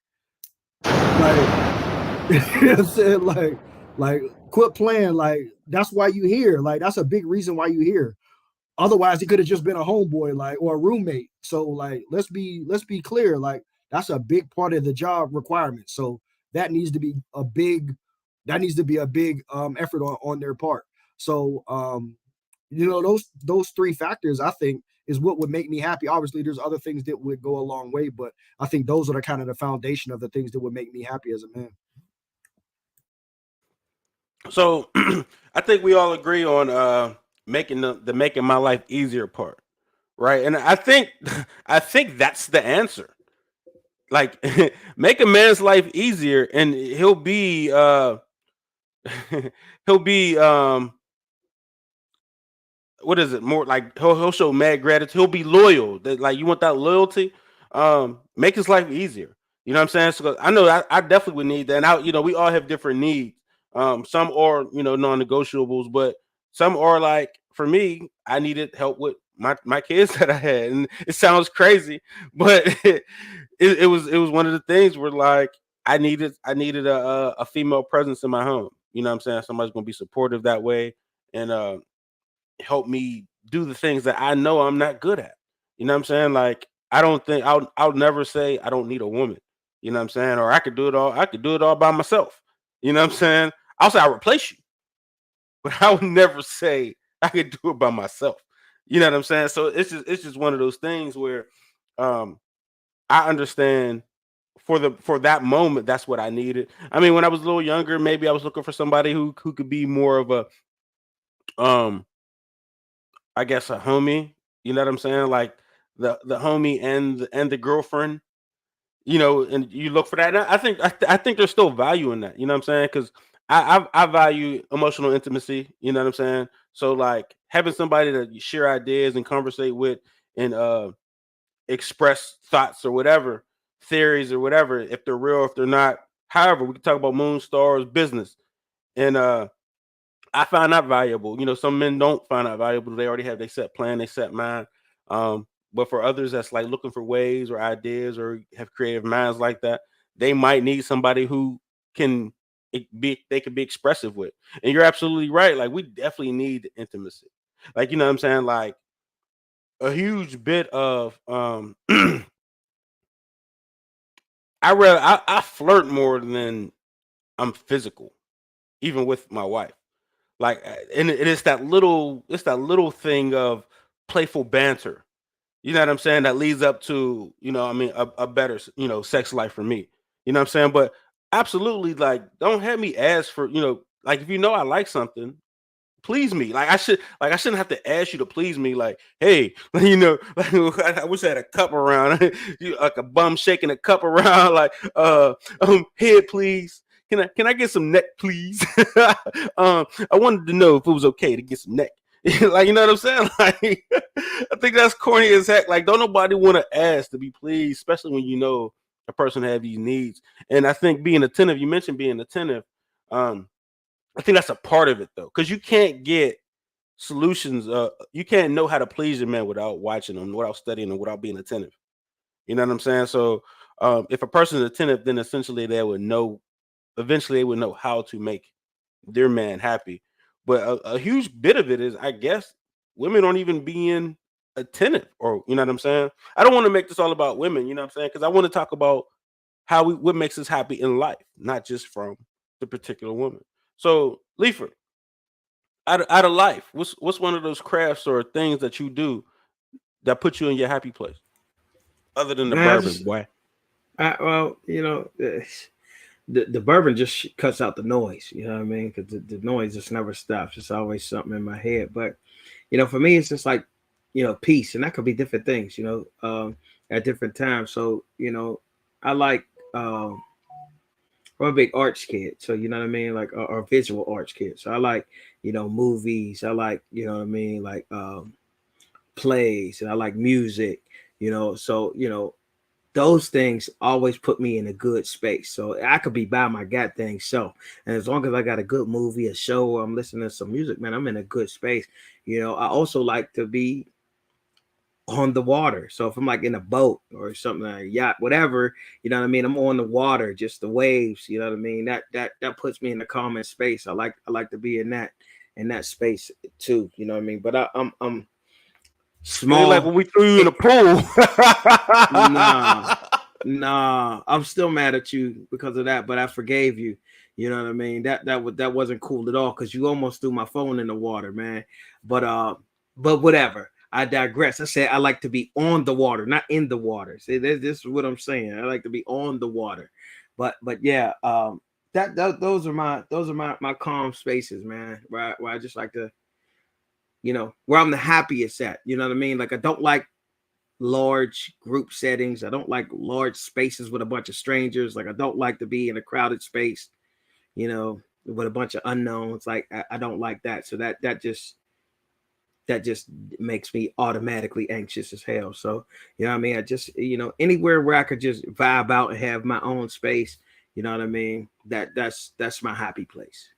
Like, you know what I'm saying? Like, quit playing. Like, that's why you here. Like, that's a big reason why you here. Otherwise, it could have just been a homeboy, like, or a roommate. So, like, let's be clear. Like, that's a big part of the job requirement. So that needs to be a big effort on their part. So those three factors, I think, is what would make me happy. Obviously, there's other things that would go a long way, but I think those are the kind of the foundation of the things that would make me happy as a man. So I think we all agree on making making my life easier part, right? And I think that's the answer. Like, make a man's life easier, and he'll be he'll be what is it, more like he'll show mad gratitude, he'll be loyal. That, like, you want that loyalty, make his life easier. You know what I'm saying? So I know I definitely would need that. And we all have different needs. Some are, non-negotiables, but some are, like, for me, I needed help with my kids that I had. And it sounds crazy, but it was one of the things where, like, I needed a female presence in my home. You know what I'm saying? Somebody's gonna be supportive that way, and help me do the things that I know I'm not good at. You know what I'm saying? Like, I don't think I'll never say I don't need a woman. You know what I'm saying? Or I could do it all by myself. You know what I'm saying? I'll say I'll replace you, but I would never say I could do it by myself. You know what I'm saying? So it's just one of those things where I understand for that moment that's what I needed. I mean, when I was a little younger, maybe I was looking for somebody who could be more of a I guess a homie. You know what I'm saying? Like the homie and the girlfriend. And you look for that. And I think there's still value in that. You know what I'm saying? Because I value emotional intimacy. You know what I'm saying? So, like, having somebody that you share ideas and conversate with, and express thoughts or whatever, theories or whatever, if they're real, if they're not. However, we can talk about moon, stars, business, and I find that valuable. Some men don't find that valuable. They set plan, they set mind. But for others that's like looking for ways or ideas or have creative minds like that, they might need somebody who can they can be expressive with. And you're absolutely right. Like, we definitely need intimacy. Like, you know what I'm saying? Like, a huge bit of I flirt more than I'm physical, even with my wife. Like, and it's that little thing of playful banter. You know what I'm saying? That leads up to, a better, sex life for me. You know what I'm saying? But absolutely, like, don't have me ask for, like, if I like something, please me. Like, I shouldn't have to ask you to please me. Like, hey, like, I wish I had a cup around, like a bum shaking a cup around, like, head, please. Can I get some neck, please? I wanted to know if it was okay to get some neck. Like, you know what I'm saying? Like, I think that's corny as heck. Like, don't nobody want to ask to be pleased, especially when a person have these needs. And I think being attentive, you mentioned being attentive. I think that's a part of it though, because you can't get solutions. You can't know how to please your man without watching them, without studying them, without being attentive. You know what I'm saying? So if a person is attentive, then essentially they would know. Eventually, they would know how to make their man happy. But a huge bit of it is, I guess, women aren't even being attentive, or you know what I'm saying? I don't want to make this all about women, you know what I'm saying? Because I want to talk about what makes us happy in life, not just from the particular woman. So, Leifer, out of life, what's one of those crafts or things that you do that put you in your happy place, other than the bourbon, boy? Well, the bourbon just cuts out the noise, you know what I mean? Because the noise just never stops. It's always something in my head. But for me, it's just like peace, and that could be different things, at different times. So I like I'm a big arts kid, so you know what I mean, like or visual arts kid. So I like movies. I like like plays, and I like music. So those things always put me in a good space. So I could be by my goddamn self. And as long as I got a good movie, a show, or I'm listening to some music, man, I'm in a good space. I also like to be on the water. So if I'm like in a boat or something, like a yacht, whatever, you know what I mean? I'm on the water, just the waves, you know what I mean? That puts me in a calming space. I like to be in that space too, you know what I mean? But I'm small. Like when we threw you in the pool. Nah, I'm still mad at you because of that, but I forgave you. You know what I mean? That wasn't cool at all, because you almost threw my phone in the water, man. But whatever. I digress. I said I like to be on the water, not in the water. See, this is what I'm saying. I like to be on the water. But yeah, those are my calm spaces, man. Where I just like to, where I'm the happiest at. You know what I mean? Like, I don't like large group settings. I don't like large spaces with a bunch of strangers. Like, I don't like to be in a crowded space, with a bunch of unknowns. Like, I don't like that. So that just makes me automatically anxious as hell. So, you know what I mean? I just, anywhere where I could just vibe out and have my own space, you know what I mean? That's my happy place.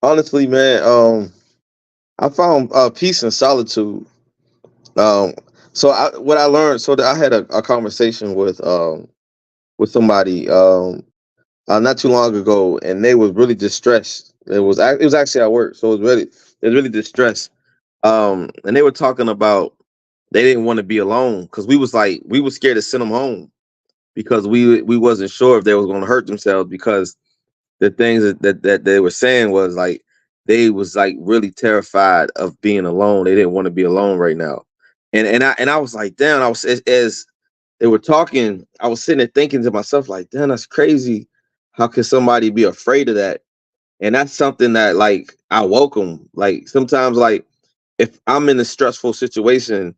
Honestly, man, I found peace and solitude. So what I learned, so that I had a conversation with somebody not too long ago, and they was really distressed. It was actually at work, so it was really distressed. And they were talking about they didn't want to be alone, because we were scared to send them home, because we wasn't sure if they was going to hurt themselves, because the things that they were saying was like they was like really terrified of being alone. They didn't want to be alone right now. And I was like, damn, I was as they were talking, I was sitting there thinking to myself, like, damn, that's crazy. How can somebody be afraid of that? And that's something that, like, I welcome. Like, sometimes, like, if I'm in a stressful situation,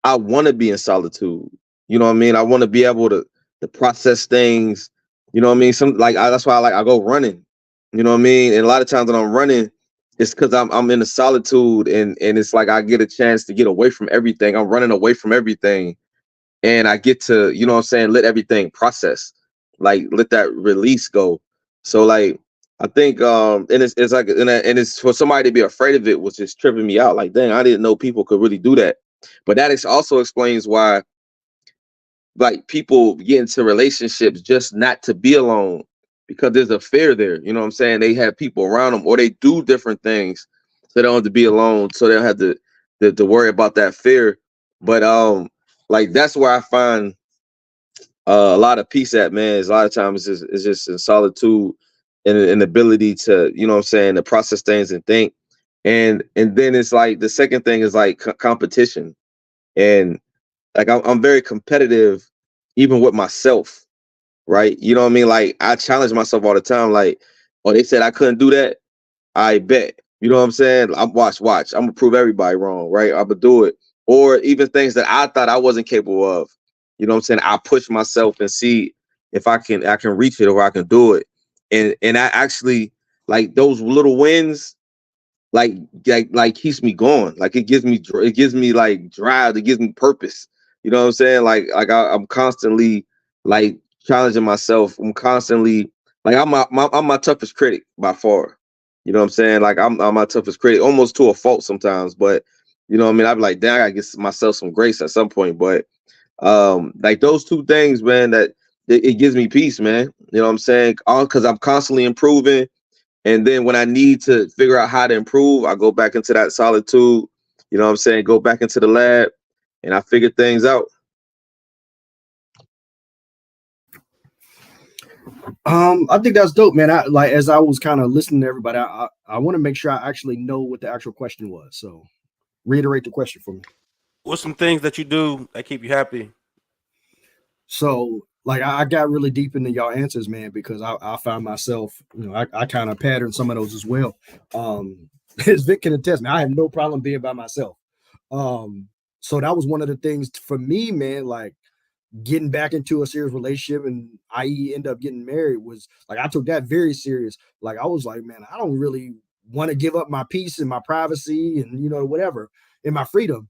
I want to be in solitude. You know what I mean? I want to be able to process things. You know what I mean? That's why I go running. You know what I mean? And a lot of times when I'm running, it's because I'm in a solitude, and it's like I get a chance to get away from everything. I'm running away from everything, and I get to, you know what I'm saying, let everything process, like let that release go. So, like, I think and it's like, and it's for somebody to be afraid of it was just tripping me out. Like, dang, I didn't know people could really do that. But that also explains why, like, people get into relationships just not to be alone, because there's a fear there. You know what I'm saying? They have people around them, or they do different things, so they don't have to be alone. So they don't have to worry about that fear. But like, that's where I find a lot of peace at, man, is a lot of times it's just in solitude and an ability to, you know what I'm saying, to process things and think. And then it's like the second thing is like competition. And like I'm very competitive even with myself, right? You know what I mean? Like I challenge myself all the time. Like, oh, they said I couldn't do that. I bet. You know what I'm saying? I'm watch. I'm gonna prove everybody wrong, right? I'm gonna do it. Or even things that I thought I wasn't capable of. You know what I'm saying? I push myself and see if I can reach it or I can do it. And I actually like those little wins like keeps me going. Like it gives me like drive, it gives me purpose. You know what I'm saying? I'm constantly like challenging myself. I'm constantly like I'm my toughest critic by far. You know what I'm saying? Like I'm my toughest critic, almost to a fault sometimes. But you know what I mean? I'm like, damn, I gotta get myself some grace at some point. But like those two things, man, that it gives me peace, man. You know what I'm saying? All because I'm constantly improving. And then when I need to figure out how to improve, I go back into that solitude, you know what I'm saying? Go back into the lab and I figure things out. I think that's dope, man. I like as I was kind of listening to everybody, I want to make sure I actually know what the actual question was. So reiterate the question for me. What's some things that you do that keep you happy? So like I got really deep into y'all answers, man, because I found myself, you know, I kind of patterned some of those as well. As Vic can attest, man, I have no problem being by myself. So that was one of the things for me, man, like getting back into a serious relationship and i.e. end up getting married was like I took that very serious. Like I was like, man, I don't really want to give up my peace and my privacy and you know whatever and my freedom.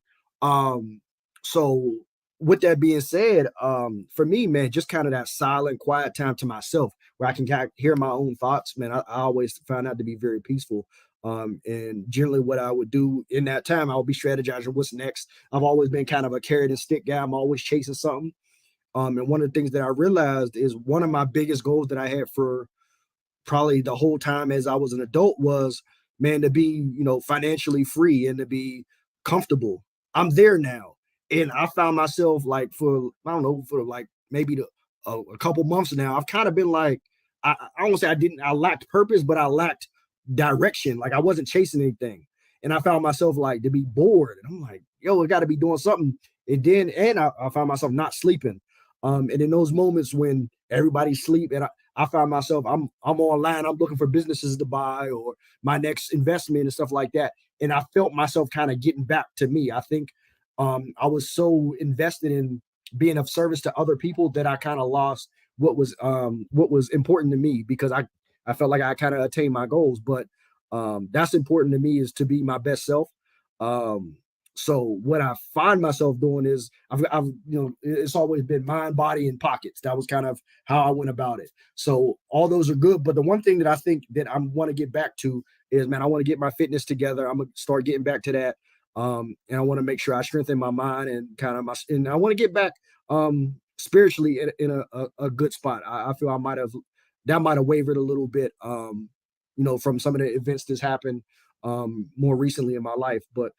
So with that being said, for me, man, just kind of that silent, quiet time to myself where I can kind of hear my own thoughts, man. I always found that to be very peaceful. And generally what I would do in that time, I would be strategizing what's next. I've always been kind of a carrot and stick guy. I'm always chasing something. And one of the things that I realized is one of my biggest goals that I had for probably the whole time as I was an adult was, man, to be, you know, financially free and to be comfortable. I'm there now. And I found myself like for, I don't know, for like maybe a couple months now, I've kind of been like, I don't say I lacked purpose, but I lacked direction. Like I wasn't chasing anything. And I found myself like to be bored. And I'm like, yo, I got to be doing something. And I found myself not sleeping. And in those moments when everybody's sleep and I found myself, I'm online, I'm looking for businesses to buy or my next investment and stuff like that. And I felt myself kind of getting back to me. I think I was so invested in being of service to other people that I kind of lost what was important to me because I felt like I kind of attained my goals. But that's important to me is to be my best self. So what I find myself doing is I've you know it's always been mind, body, and pockets. That was kind of how I went about it. So all those are good, but the one thing that I think that I want to get back to is, man, I want to get my fitness together. I'm gonna start getting back to that, and I want to make sure I strengthen my mind and kind of and I want to get back spiritually in a good spot. I feel that might have wavered a little bit, you know, from some of the events that's happened more recently in my life, but.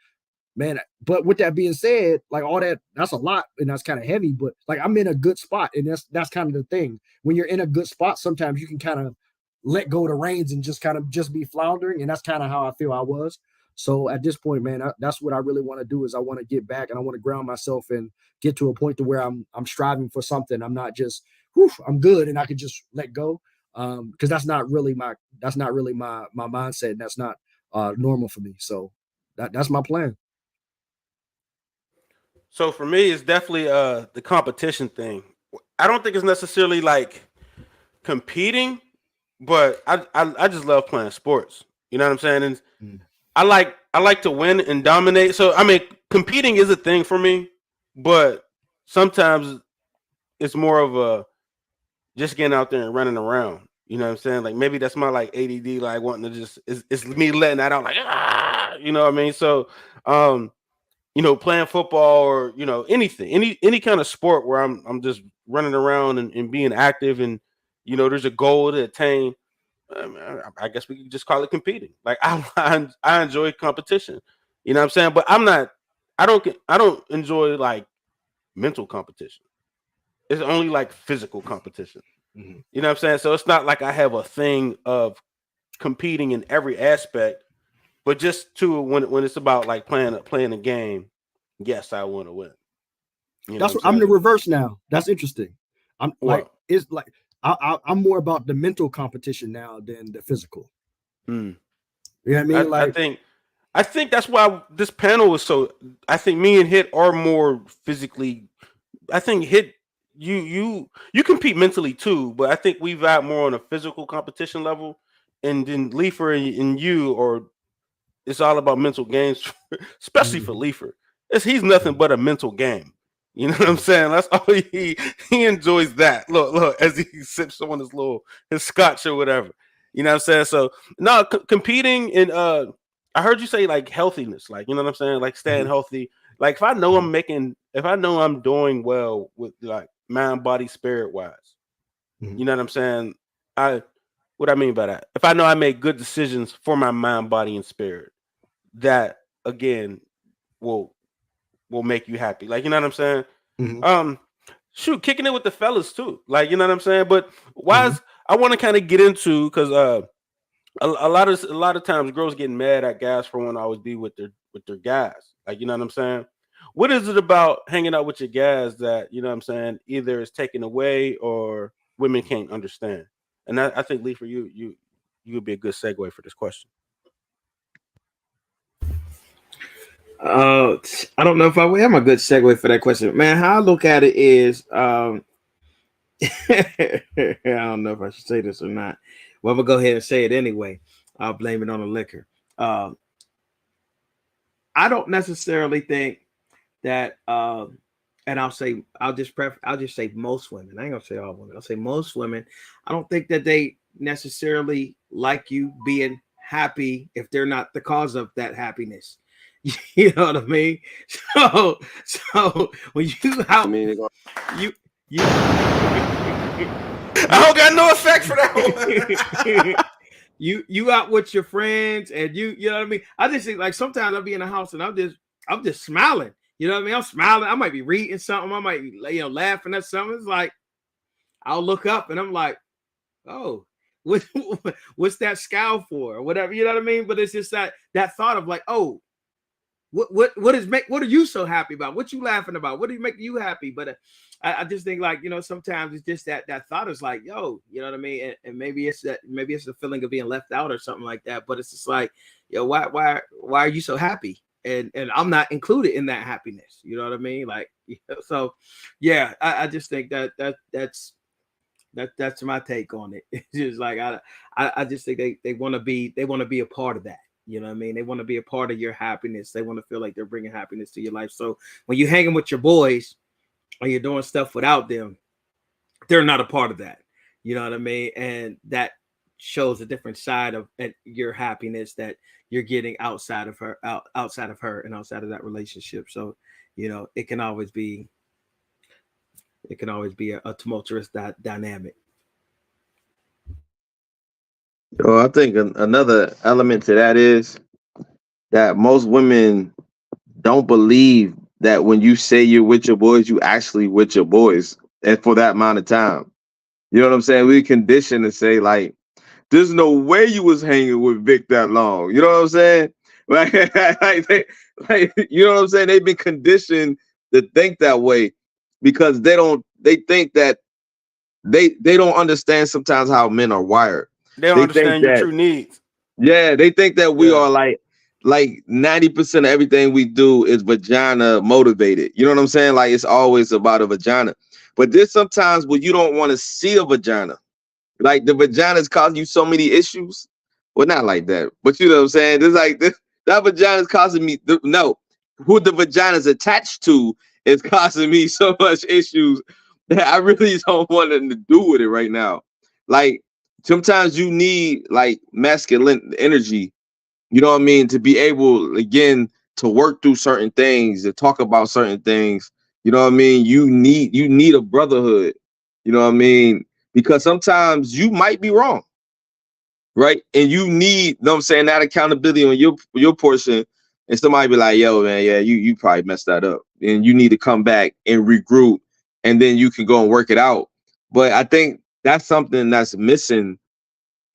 Man, but with that being said, like all that's a lot and that's kind of heavy, but like I'm in a good spot. And that's kind of the thing. When you're in a good spot, sometimes you can kind of let go of the reins and just kind of just be floundering. And that's kind of how I feel I was. So at this point, man, that's what I really want to do is I want to get back and I want to ground myself and get to a point to where I'm striving for something. I'm not just, I'm good and I can just let go. Because that's not really my mindset. And that's not normal for me. So that's my plan. So for me, it's definitely the competition thing. I don't think it's necessarily like competing, but I just love playing sports. You know what I'm saying? And I like to win and dominate. So I mean, competing is a thing for me, but sometimes it's more of a just getting out there and running around. You know what I'm saying? Like maybe that's my like ADD, like wanting to just it's me letting that out, like you know what I mean? So you know, playing football or you know anything, any kind of sport where I'm just running around and being active, and you know, there's a goal to attain. I guess we could just call it competing. Like I enjoy competition. You know what I'm saying? But I don't enjoy like mental competition. it's only like physical competition. Mm-hmm. You know what I'm saying? So it's not like I have a thing of competing in every aspect, but just to when it's about like playing a game, yes, I want to win. You That's what I'm the reverse now. That's interesting. I'm like, it's like I'm more about the mental competition now than the physical. Mm. You know what I mean? Like, I think that's why this panel is so. I think me and Hit are more physically. I think Hit you compete mentally too, but I think we vibe more on a physical competition level, and then Leifer and you, or it's all about mental games, especially for Leifer. He's nothing but a mental game. You know what I'm saying? That's all he enjoys that. Look, as he sips on his scotch or whatever. You know what I'm saying? So no, competing in I heard you say like healthiness, like, you know what I'm saying? Like staying healthy. Like if I know I'm doing well with like mind, body, spirit wise, you know what I'm saying? What I mean by that, if I know I make good decisions for my mind, body, and spirit, that again will make you happy. Like, you know what I'm saying? Shoot, kicking it with the fellas too. Like, you know what I'm saying? But I want to kind of get into, because a lot of times girls getting mad at guys for wanting to always be with their guys. Like, you know what I'm saying? What is it about hanging out with your guys that, you know what I'm saying, either is taken away or women can't understand? And I think, Lee, for you would be a good segue for this question. I don't know if I am a good segue for that question, man. How I look at it is, I don't know if I should say this or not. Well, I'm gonna go ahead and say it anyway. I'll blame it on the liquor. I don't necessarily think that, and I'll just say most women. I ain't gonna say all women. I'll say most women. I don't think that they necessarily like you being happy if they're not the cause of that happiness. You know what I mean? So when you out, you I don't got no effect for that one. you out with your friends, and you know what I mean? I just think, like, sometimes I'll be in the house and I'm just smiling. You know what I mean? I'm smiling. I might be reading something. I might be, laughing at something. It's like I'll look up and I'm like, oh, what's that scowl for, or whatever? You know what I mean? But it's just that thought of like, oh, what are you so happy about? What you laughing about? What do you make you happy? But I just think, like, sometimes it's just that thought is like, yo, you know what I mean? And maybe it's the feeling of being left out or something like that. But it's just like, yo, why are you so happy? And I'm not included in that happiness. You know what I mean? Like, so yeah, I just think that's my take on it. It's just like, I just think they want to be a part of that. You know what I mean? They want to be a part of your happiness. They want to feel like they're bringing happiness to your life. So when you're hanging with your boys or you're doing stuff without them, they're not a part of that. You know what I mean? And that shows a different side of your happiness that you're getting outside of her and outside of that relationship. So, it can always be a tumultuous dynamic. So I think another element to that is that most women don't believe that when you say you're with your boys, you actually with your boys, and for that amount of time. You know what I'm saying? We conditioned to say, like, there's no way you was hanging with Vic that long. You know what I'm saying? Like, you know what I'm saying? They've been conditioned to think that way because they think that they don't understand sometimes how men are wired. They don't understand your true needs. Yeah, they think that we are like 90% of everything we do is vagina motivated. You know what I'm saying? Like, it's always about a vagina. But there's sometimes where you don't want to see a vagina. Like, the vagina is causing you so many issues. Well, not like that, but you know what I'm saying? There's like that vagina is causing me. No, who the vagina is attached to is causing me so much issues that I really don't want nothing to do with it right now. Like, sometimes you need like masculine energy, you know what I mean, to be able, again, to work through certain things, to talk about certain things. You know what I mean? You need a brotherhood. You know what I mean? Because sometimes you might be wrong, right? And you need, you know what I'm saying, that accountability on your portion. And somebody be like, yo, man, yeah, you probably messed that up. And you need to come back and regroup and then you can go and work it out. But I think that's something that's missing.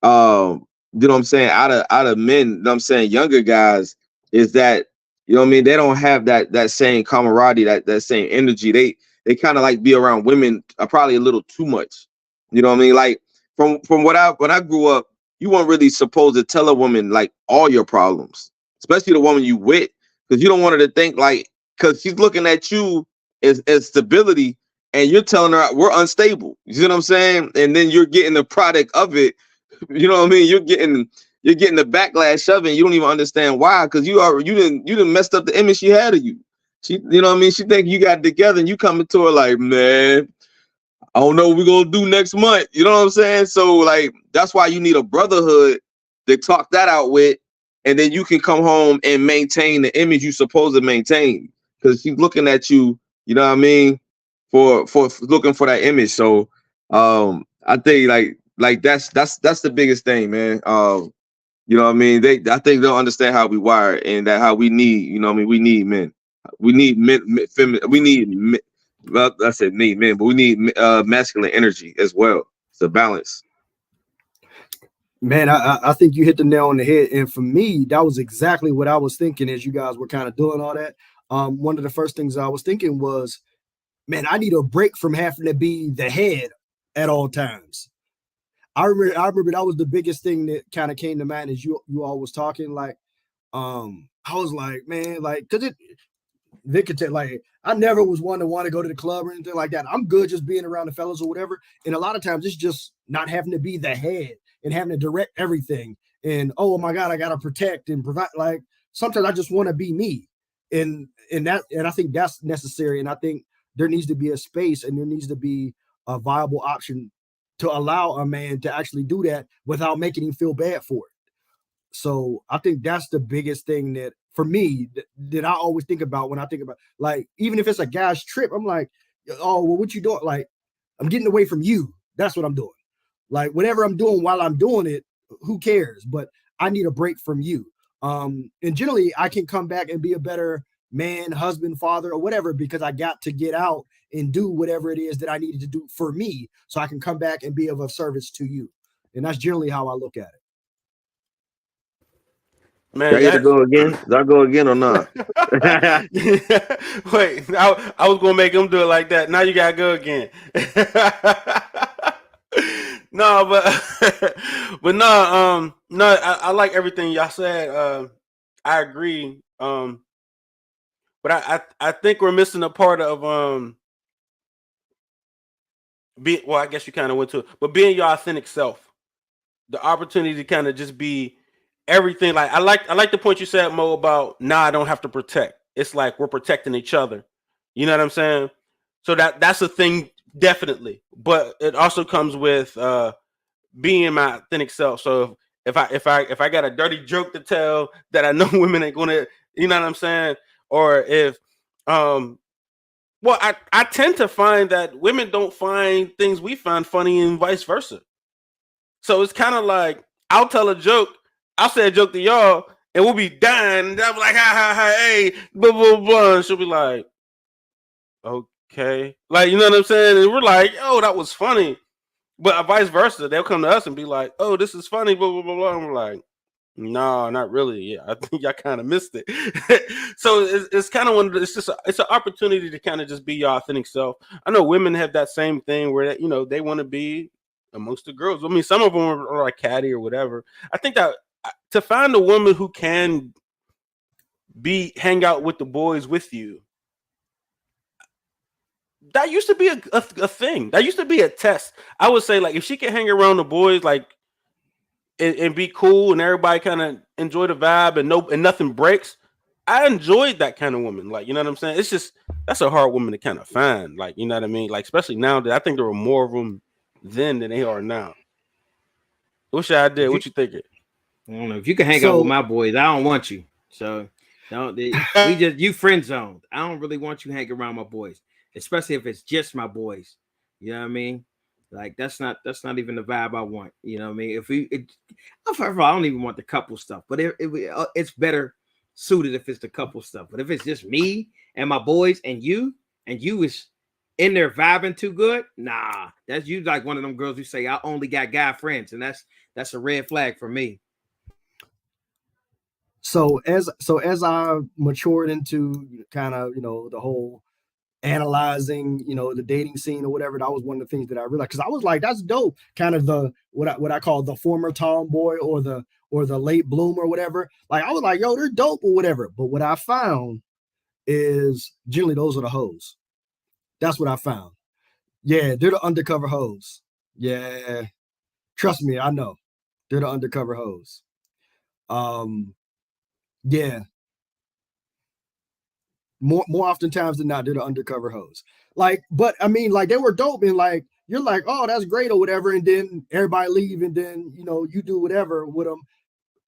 You know what I'm saying? Out of men, you know what I'm saying, younger guys, is that, you know what I mean, they don't have that same camaraderie, that same energy. They kind of like be around women probably a little too much. You know what I mean? Like from when I grew up, you weren't really supposed to tell a woman like all your problems, especially the woman you with, because you don't want her to think like, because she's looking at you as stability, and you're telling her we're unstable. You see what I'm saying? And then you're getting the product of it. You know what I mean? You're getting the backlash of it. You don't even understand why, because you didn't messed up the image she had of you. She, you know what I mean? She think you got it together, and you coming to her like, man, I don't know what we're gonna do next month. You know what I'm saying? So like, that's why you need a brotherhood to talk that out with, and then you can come home and maintain the image you're supposed to maintain. Because she's looking at you, you know what I mean, for looking for that image. So I think like that's the biggest thing, man. You know what I mean? I think they don't understand how we wire, and that how we need, you know what I mean, we need men. We need men, we need men. Well, I said need men, but we need masculine energy as well. It's a balance. Man, I think you hit the nail on the head. And for me, that was exactly what I was thinking as you guys were kind of doing all that. One of the first things I was thinking was, man, I need a break from having to be the head at all times. I remember that was the biggest thing that kind of came to mind as you all was talking. Like, I was like, man, like, cause Vic could tell, like, I never was one to want to go to the club or anything like that. I'm good just being around the fellas or whatever. And a lot of times it's just not having to be the head and having to direct everything. And oh my God, I gotta protect and provide. Like, sometimes I just want to be me. And I think that's necessary. And I think there needs to be a space, and there needs to be a viable option to allow a man to actually do that without making him feel bad for it. So I think that's the biggest thing that for me that I always think about when I think about, like, even if it's a guy's trip, I'm like, oh, well, what you doing? Like, I'm getting away from you. That's what I'm doing. Like, whatever I'm doing while I'm doing it, who cares? But I need a break from you. And generally I can come back and be a better man, husband, father, or whatever, because I got to get out and do whatever it is that I needed to do for me, so I can come back and be of a service to you. And that's generally how I look at it. Man, I get to go again? Did I go again or not? Wait, I was gonna make him do it like that. Now you gotta go again. No, but no, no, I like everything y'all said. I agree. But I think we're missing a part of well, I guess you kind of went to it, but being your authentic self, the opportunity to kind of just be everything. Like I like the point you said, Mo, about now I don't have to protect. It's like we're protecting each other. You know what I'm saying? So that's a thing, definitely. But it also comes with being my authentic self. So if I got a dirty joke to tell that I know women ain't gonna, you know what I'm saying? Or if well, I tend to find that women don't find things we find funny and vice versa. So it's kind of like I'll tell a joke, I'll say a joke to y'all, and we'll be dying. And I'll be like, ha ha ha, hey, blah blah blah. And she'll be like, okay, like, you know what I'm saying? And we're like, oh, that was funny. But vice versa, they'll come to us and be like, oh, this is funny, blah blah blah blah. And we're like, no, not really. Yeah, I think y'all kind of missed it. So it's kind of one. It's just it's an opportunity to kind of just be your authentic self. I know women have that same thing where they want to be amongst the girls. I mean, some of them are like catty or whatever. I think that to find a woman who can hang out with the boys with you, that used to be a thing. That used to be a test. I would say, like, if she can hang around the boys, like, and be cool, and everybody kind of enjoy the vibe, and nothing breaks. I enjoyed that kind of woman. Like, you know what I'm saying? It's just, that's a hard woman to kind of find. Like, you know what I mean? Like, especially now that I think there were more of them then than they are now. What should I do? What you thinking? I don't know. If you can hang out with my boys, I don't want you. So you friend zoned. I don't really want you hanging around my boys, especially if it's just my boys. You know what I mean? Like, that's not even the vibe I want. You know what I mean? First of all, I don't even want the couple stuff, but it's better suited if it's the couple stuff. But if it's just me and my boys and you is in there vibing too good, nah, that's you like one of them girls who say I only got guy friends, and that's a red flag for me. So as I matured into kind of, you know, the whole analyzing, you know, the dating scene or whatever, that was one of the things that I realized, because I was like, that's dope, kind of the what I call the former tomboy or the late bloomer or whatever. Like I was like, yo, they're dope or whatever. But what I found is generally those are the hoes. That's what I found. Yeah, they're the undercover hoes. Yeah, trust me, I know they're the undercover hoes. Yeah, more oftentimes than not, they're the undercover hoes. Like, but I mean, like they were dope, and like you're like, oh, that's great or whatever, and then everybody leave, and then you know you do whatever with them,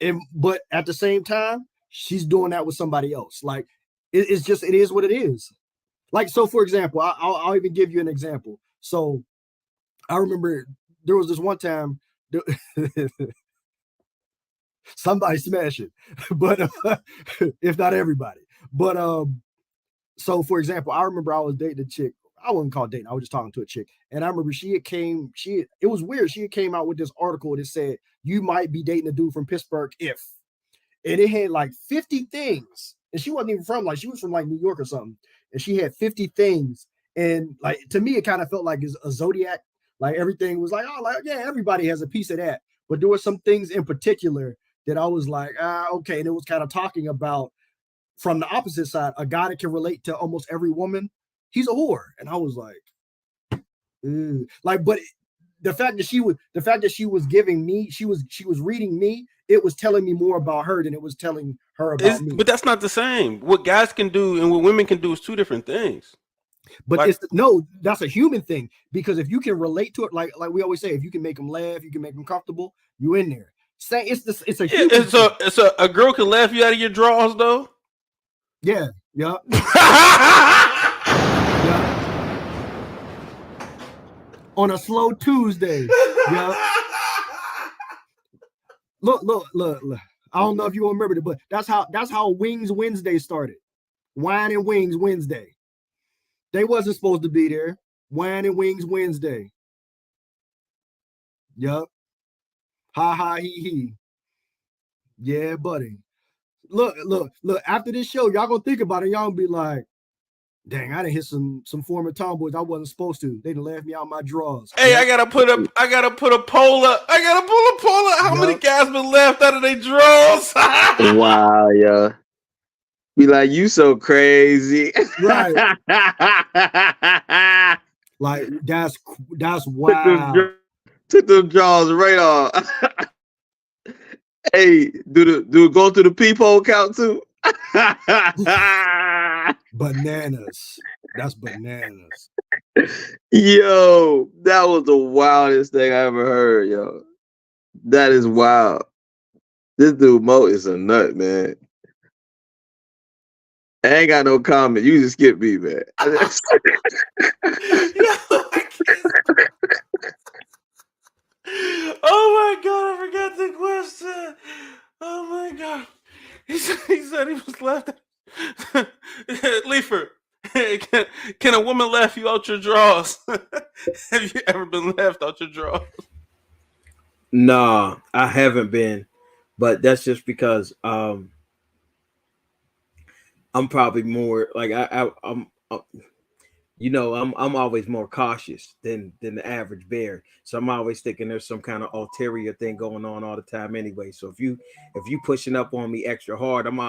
and but at the same time, she's doing that with somebody else. Like it's just it is what it is. Like so, for example, I'll even give you an example. So I remember there was this one time. Somebody smash it, but if not everybody. But so for example, I remember I was dating a chick. I wouldn't call it dating. I was just talking to a chick, and I remember it was weird. She came out with this article that said you might be dating a dude from Pittsburgh if, and it had like 50 things, and she wasn't even from she was from like New York or something, and she had 50 things, and like to me it kind of felt like it's a zodiac. Like everything was like, oh, like yeah, everybody has a piece of that, but there were some things in particular that I was like, okay. And it was kind of talking about from the opposite side, a guy that can relate to almost every woman. He's a whore. And I was like, like, but the fact that she was giving me, she was reading me, it was telling me more about her than it was telling her about me. But that's not the same. What guys can do and what women can do is two different things. But that's a human thing, because if you can relate to it, like we always say, if you can make them laugh, you can make them comfortable, you in there. Say it's a human thing. A girl can laugh you out of your drawers though. Yeah. Yeah. On a slow Tuesday. Yeah. Look. I don't know if you remember it, but that's how Wings Wednesday started. Wine and Wings Wednesday. They wasn't supposed to be there. Wine and Wings Wednesday. Yup. Ha ha he he. Yeah, buddy. Look. After this show, y'all gonna think about it. Y'all gonna be like, dang, I done hit some former tomboys I wasn't supposed to. They done laughed me out my drawers. Hey, I gotta put a poll up. I gotta pull a poll up. How many guys been left out of their drawers? Wow, yeah. Be like, you so crazy. Right. Like that's wild. Took them jaws right off. Hey, do it go through the peephole count too? Bananas. That's bananas. Yo, that was the wildest thing I ever heard, yo. That is wild. This dude Mo is a nut, man. I ain't got no comment. You just skip me, man. Oh my god, I forgot the question. Oh my god. He said he was left. Leifer, can a woman laugh you out your drawers? Have you ever been laughed out your drawers? No, I haven't been, but that's just because I'm probably more like I'm I'm always more cautious than the average bear. So I'm always thinking there's some kind of ulterior thing going on all the time anyway. So if you pushing up on me extra hard, I'm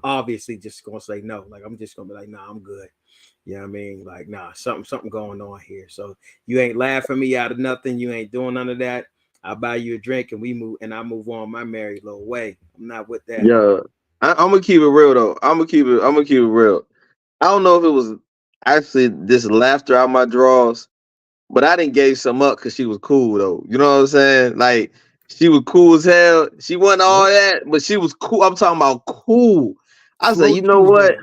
obviously just gonna say no. Like I'm just gonna be like, nah, I'm good. You know what I mean? Like, nah, something going on here. So you ain't laughing me out of nothing. You ain't doing none of that. I'll buy you a drink and I move on my merry little way. I'm not with that. Yeah, I'm gonna keep it real though. I'm gonna keep it real. I don't know if it was actually this laughter out my drawers, but I didn't gave some up because she was cool though. You know what I'm saying? Like she was cool as hell. She wasn't all that, but she was cool. I'm talking about cool. I was like, you know what?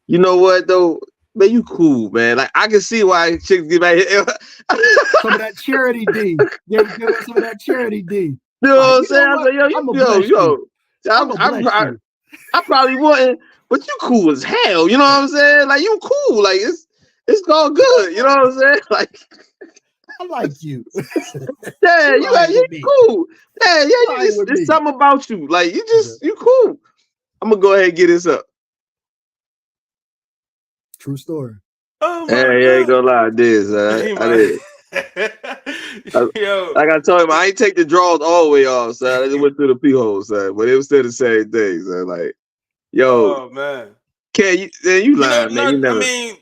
You know what though? Man, you cool, man. Like I can see why chicks get back here. Some of that charity D. Yeah, give us some of that charity D. You know what I'm saying? I was like, I probably wouldn't, but you cool as hell. You know what I'm saying? Like you cool. Like It's all good. You know what I'm saying? Like, I like you. yeah, you Right with you me. cool. Yeah, you Right just with me. it's something about you. Like you cool. I'm gonna go ahead and get this up. True story. Oh Yeah, my ain't god. gonna lie, I did. Son. He I did. Yo, Like I told him, I ain't take the draws all the way off, son. I just went through the pee hole, son. But it was still the same thing, son. Like, yo, oh man. Ken, you You know, lying, man. no, You I never. mean,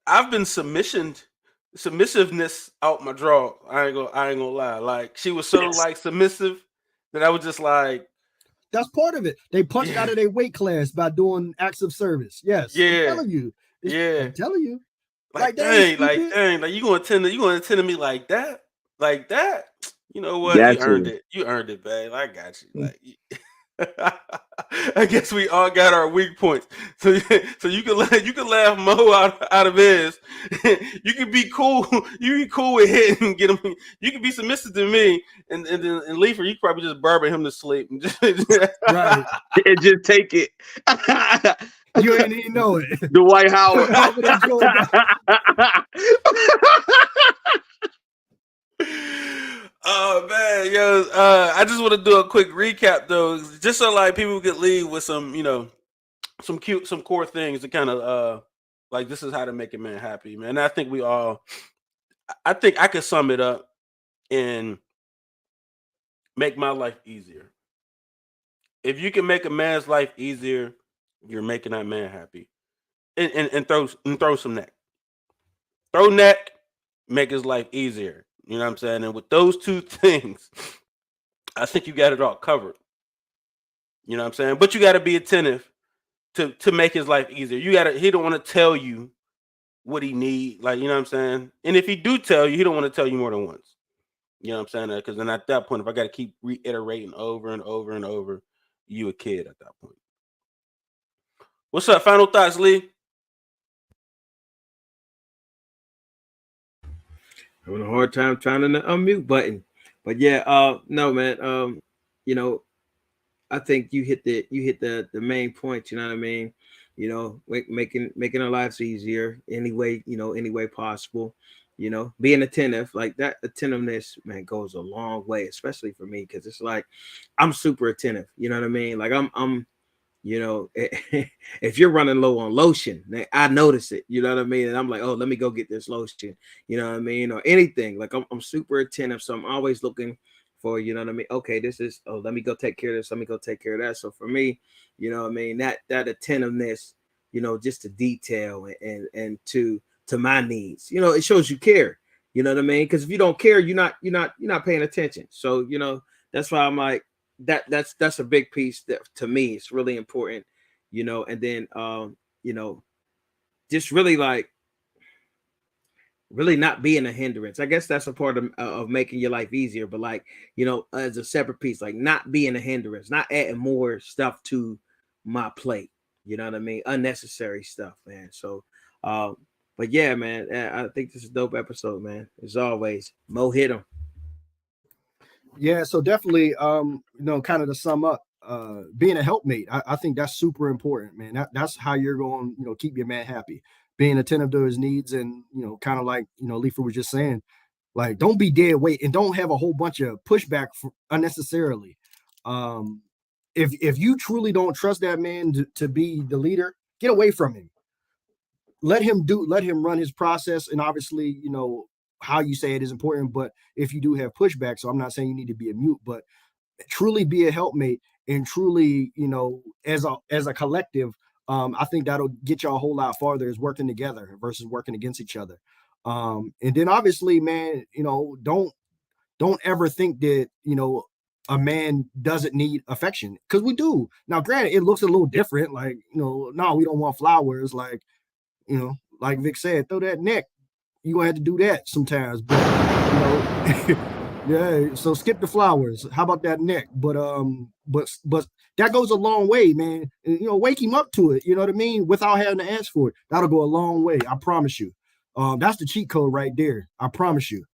I've been submissiveness out my draw. I ain't gonna lie. Like she was so like submissive that I was just like, That's part of it. They punched Yeah. out of their weight class by doing acts of service. Yes. Yeah. I'm telling you. Yeah. I'm telling you. like that ain't dang, like you gonna tend to me like that? Like that? You know what? You Gotcha. earned it. You earned it, babe. I got you. Like I guess we all got our weak points. So you can laugh Mo out of his. You can be cool. You be cool with him and get him. You can be submissive to me, and Leifer, you probably just barber him to sleep. right. And just take it. You ain't even know it. Dwight Howard. Over there, Joey Oh man, yo, I just want to do a quick recap though, just so like people could leave with some, some core things to kind of like this is how to make a man happy, man. And I think I think I could sum it up and make my life easier. If you can make a man's life easier, you're making that man happy. And throw some neck. Throw neck, make his life easier. You know what I'm saying? And with those two things, I think you got it all covered. You know what I'm saying? But you got to be attentive to make his life easier. He don't want to tell you what he need, like, you know what I'm saying? And if he do tell you, he don't want to tell you more than once. You know what I'm saying? Because then at that point, if I got to keep reiterating over and over and over, you a kid at that point. What's up? Final thoughts, Lee? Having a hard time finding the unmute button, but yeah, no, man, I think you hit the main point. You know what I mean? Making our lives easier any way possible. Being attentive, like that attentiveness, man, goes a long way, especially for me, because it's like I'm super attentive. You know what I mean? Like I'm if you're running low on lotion, I notice it, you know what I mean? And I'm like, oh, let me go get this lotion, you know what I mean? Or anything. Like I'm super attentive. So I'm always looking for, you know what I mean? Okay, let me go take care of this. Let me go take care of that. So for me, you know what I mean? That attentiveness, just to detail and to my needs, it shows you care, you know what I mean? Because if you don't care, you're not paying attention. So, that's why I'm like, that's a big piece that to me it's really important, and then just really like really not being a hindrance. I guess that's a part of making your life easier, but like, as a separate piece, like not being a hindrance, not adding more stuff to my plate, you know what I mean? Unnecessary stuff, man. So but yeah, man, I think this is a dope episode, man. As always, Mo, hit him. Yeah, so definitely, kind of to sum up, being a helpmate, I think that's super important, man. That's how you're going, keep your man happy. Being attentive to his needs, and kind of like Leifer was just saying, like don't be dead weight and don't have a whole bunch of pushback unnecessarily. If you truly don't trust that man to be the leader, get away from him. Let him run his process, and obviously, how you say it is important, but if you do have pushback, so I'm not saying you need to be a mute, but truly be a helpmate and truly, as a collective, I think that'll get you a whole lot farther, is working together versus working against each other. And then obviously, man, don't ever think that, a man doesn't need affection, because we do. Now, granted, it looks a little different, like, no, we don't want flowers, like, like Vic said, throw that neck. You gonna have to do that sometimes, but yeah. So skip the flowers. How about that neck? But that goes a long way, man. Wake him up to it. You know what I mean? Without having to ask for it, that'll go a long way. I promise you. That's the cheat code right there. I promise you.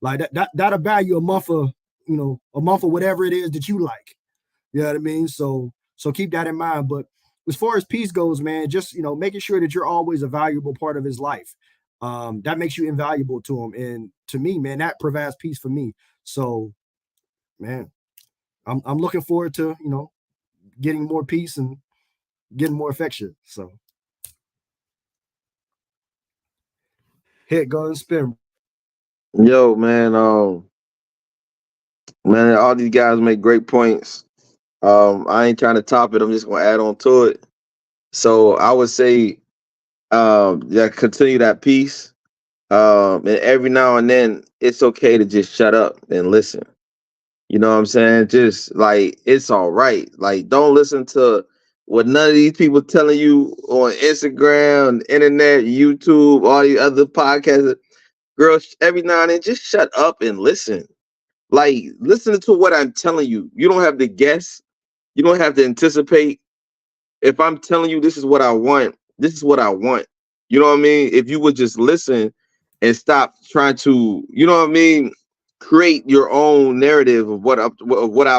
Like that'll buy you a month of whatever it is that you like. You know what I mean? So keep that in mind. But as far as peace goes, man, just making sure that you're always a valuable part of his life. That makes you invaluable to him. And to me, man, that provides peace for me. So, man, I'm looking forward to, getting more peace and getting more affection. So hit, go and spin. Yo, man, man, all these guys make great points. I ain't trying to top it. I'm just gonna add on to it. So I would say, yeah, continue that peace. And every now and then, it's okay to just shut up and listen. You know what I'm saying? Just like it's all right. Like don't listen to what none of these people telling you on Instagram, internet, YouTube, all the other podcasts. Girls, every now and then, just shut up and listen. Like listen to what I'm telling you. You don't have to guess. You don't have to anticipate. If I'm telling you this is what I want, this is what I want. You know what I mean? If you would just listen and stop trying to, you know what I mean, create your own narrative of what I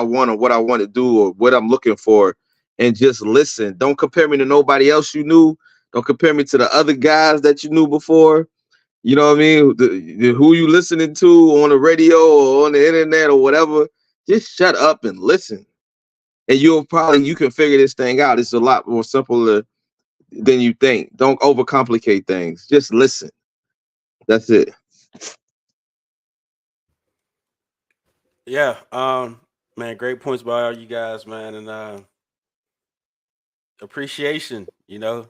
want or what I want to do or what I'm looking for, and just listen. Don't compare me to nobody else you knew. Don't compare me to the other guys that you knew before. You know what I mean? Who you listening to on the radio or on the internet or whatever. Just shut up and listen. And you can figure this thing out. It's a lot more simpler than you think. Don't overcomplicate things. Just listen. That's it. Yeah, man, great points by all you guys, man, and appreciation. What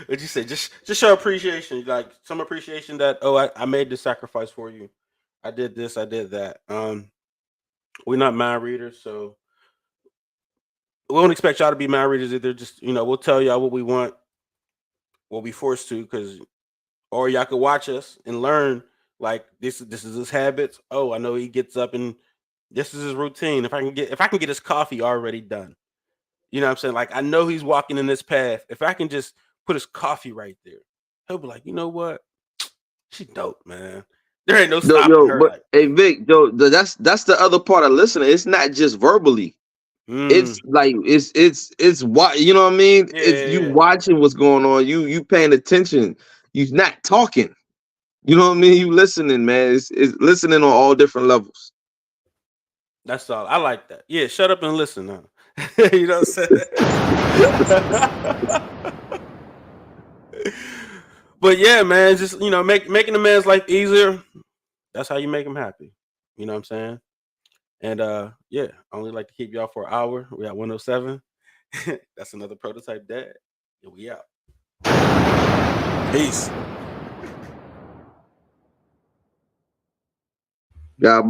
you say? Just show appreciation, like some appreciation that I made the sacrifice for you. I did this, I did that. We're not mind readers, so we won't expect y'all to be mind readers either. Just we'll tell y'all what we want, we'll be forced to, or y'all could watch us and learn. Like this is his habits. Oh, I know he gets up and this is his routine. If I can get his coffee already done, you know what I'm saying? Like I know he's walking in this path. If I can just put his coffee right there, he'll be like, you know what? She dope, man. There ain't no stopping her. But hey Vic, that's the other part of listening. It's not just verbally. It's like it's what you know what I mean. It's you watching what's going on. You paying attention. You're not talking. You know what I mean? You listening, man. It's listening on all different levels. That's all. I like that. Yeah, shut up and listen. Huh? You know what I'm saying? But yeah, man, just making a man's life easier. That's how you make him happy. You know what I'm saying? And yeah, I only like to keep y'all for an hour. We at 107. That's another prototype dad. And we out. Peace. God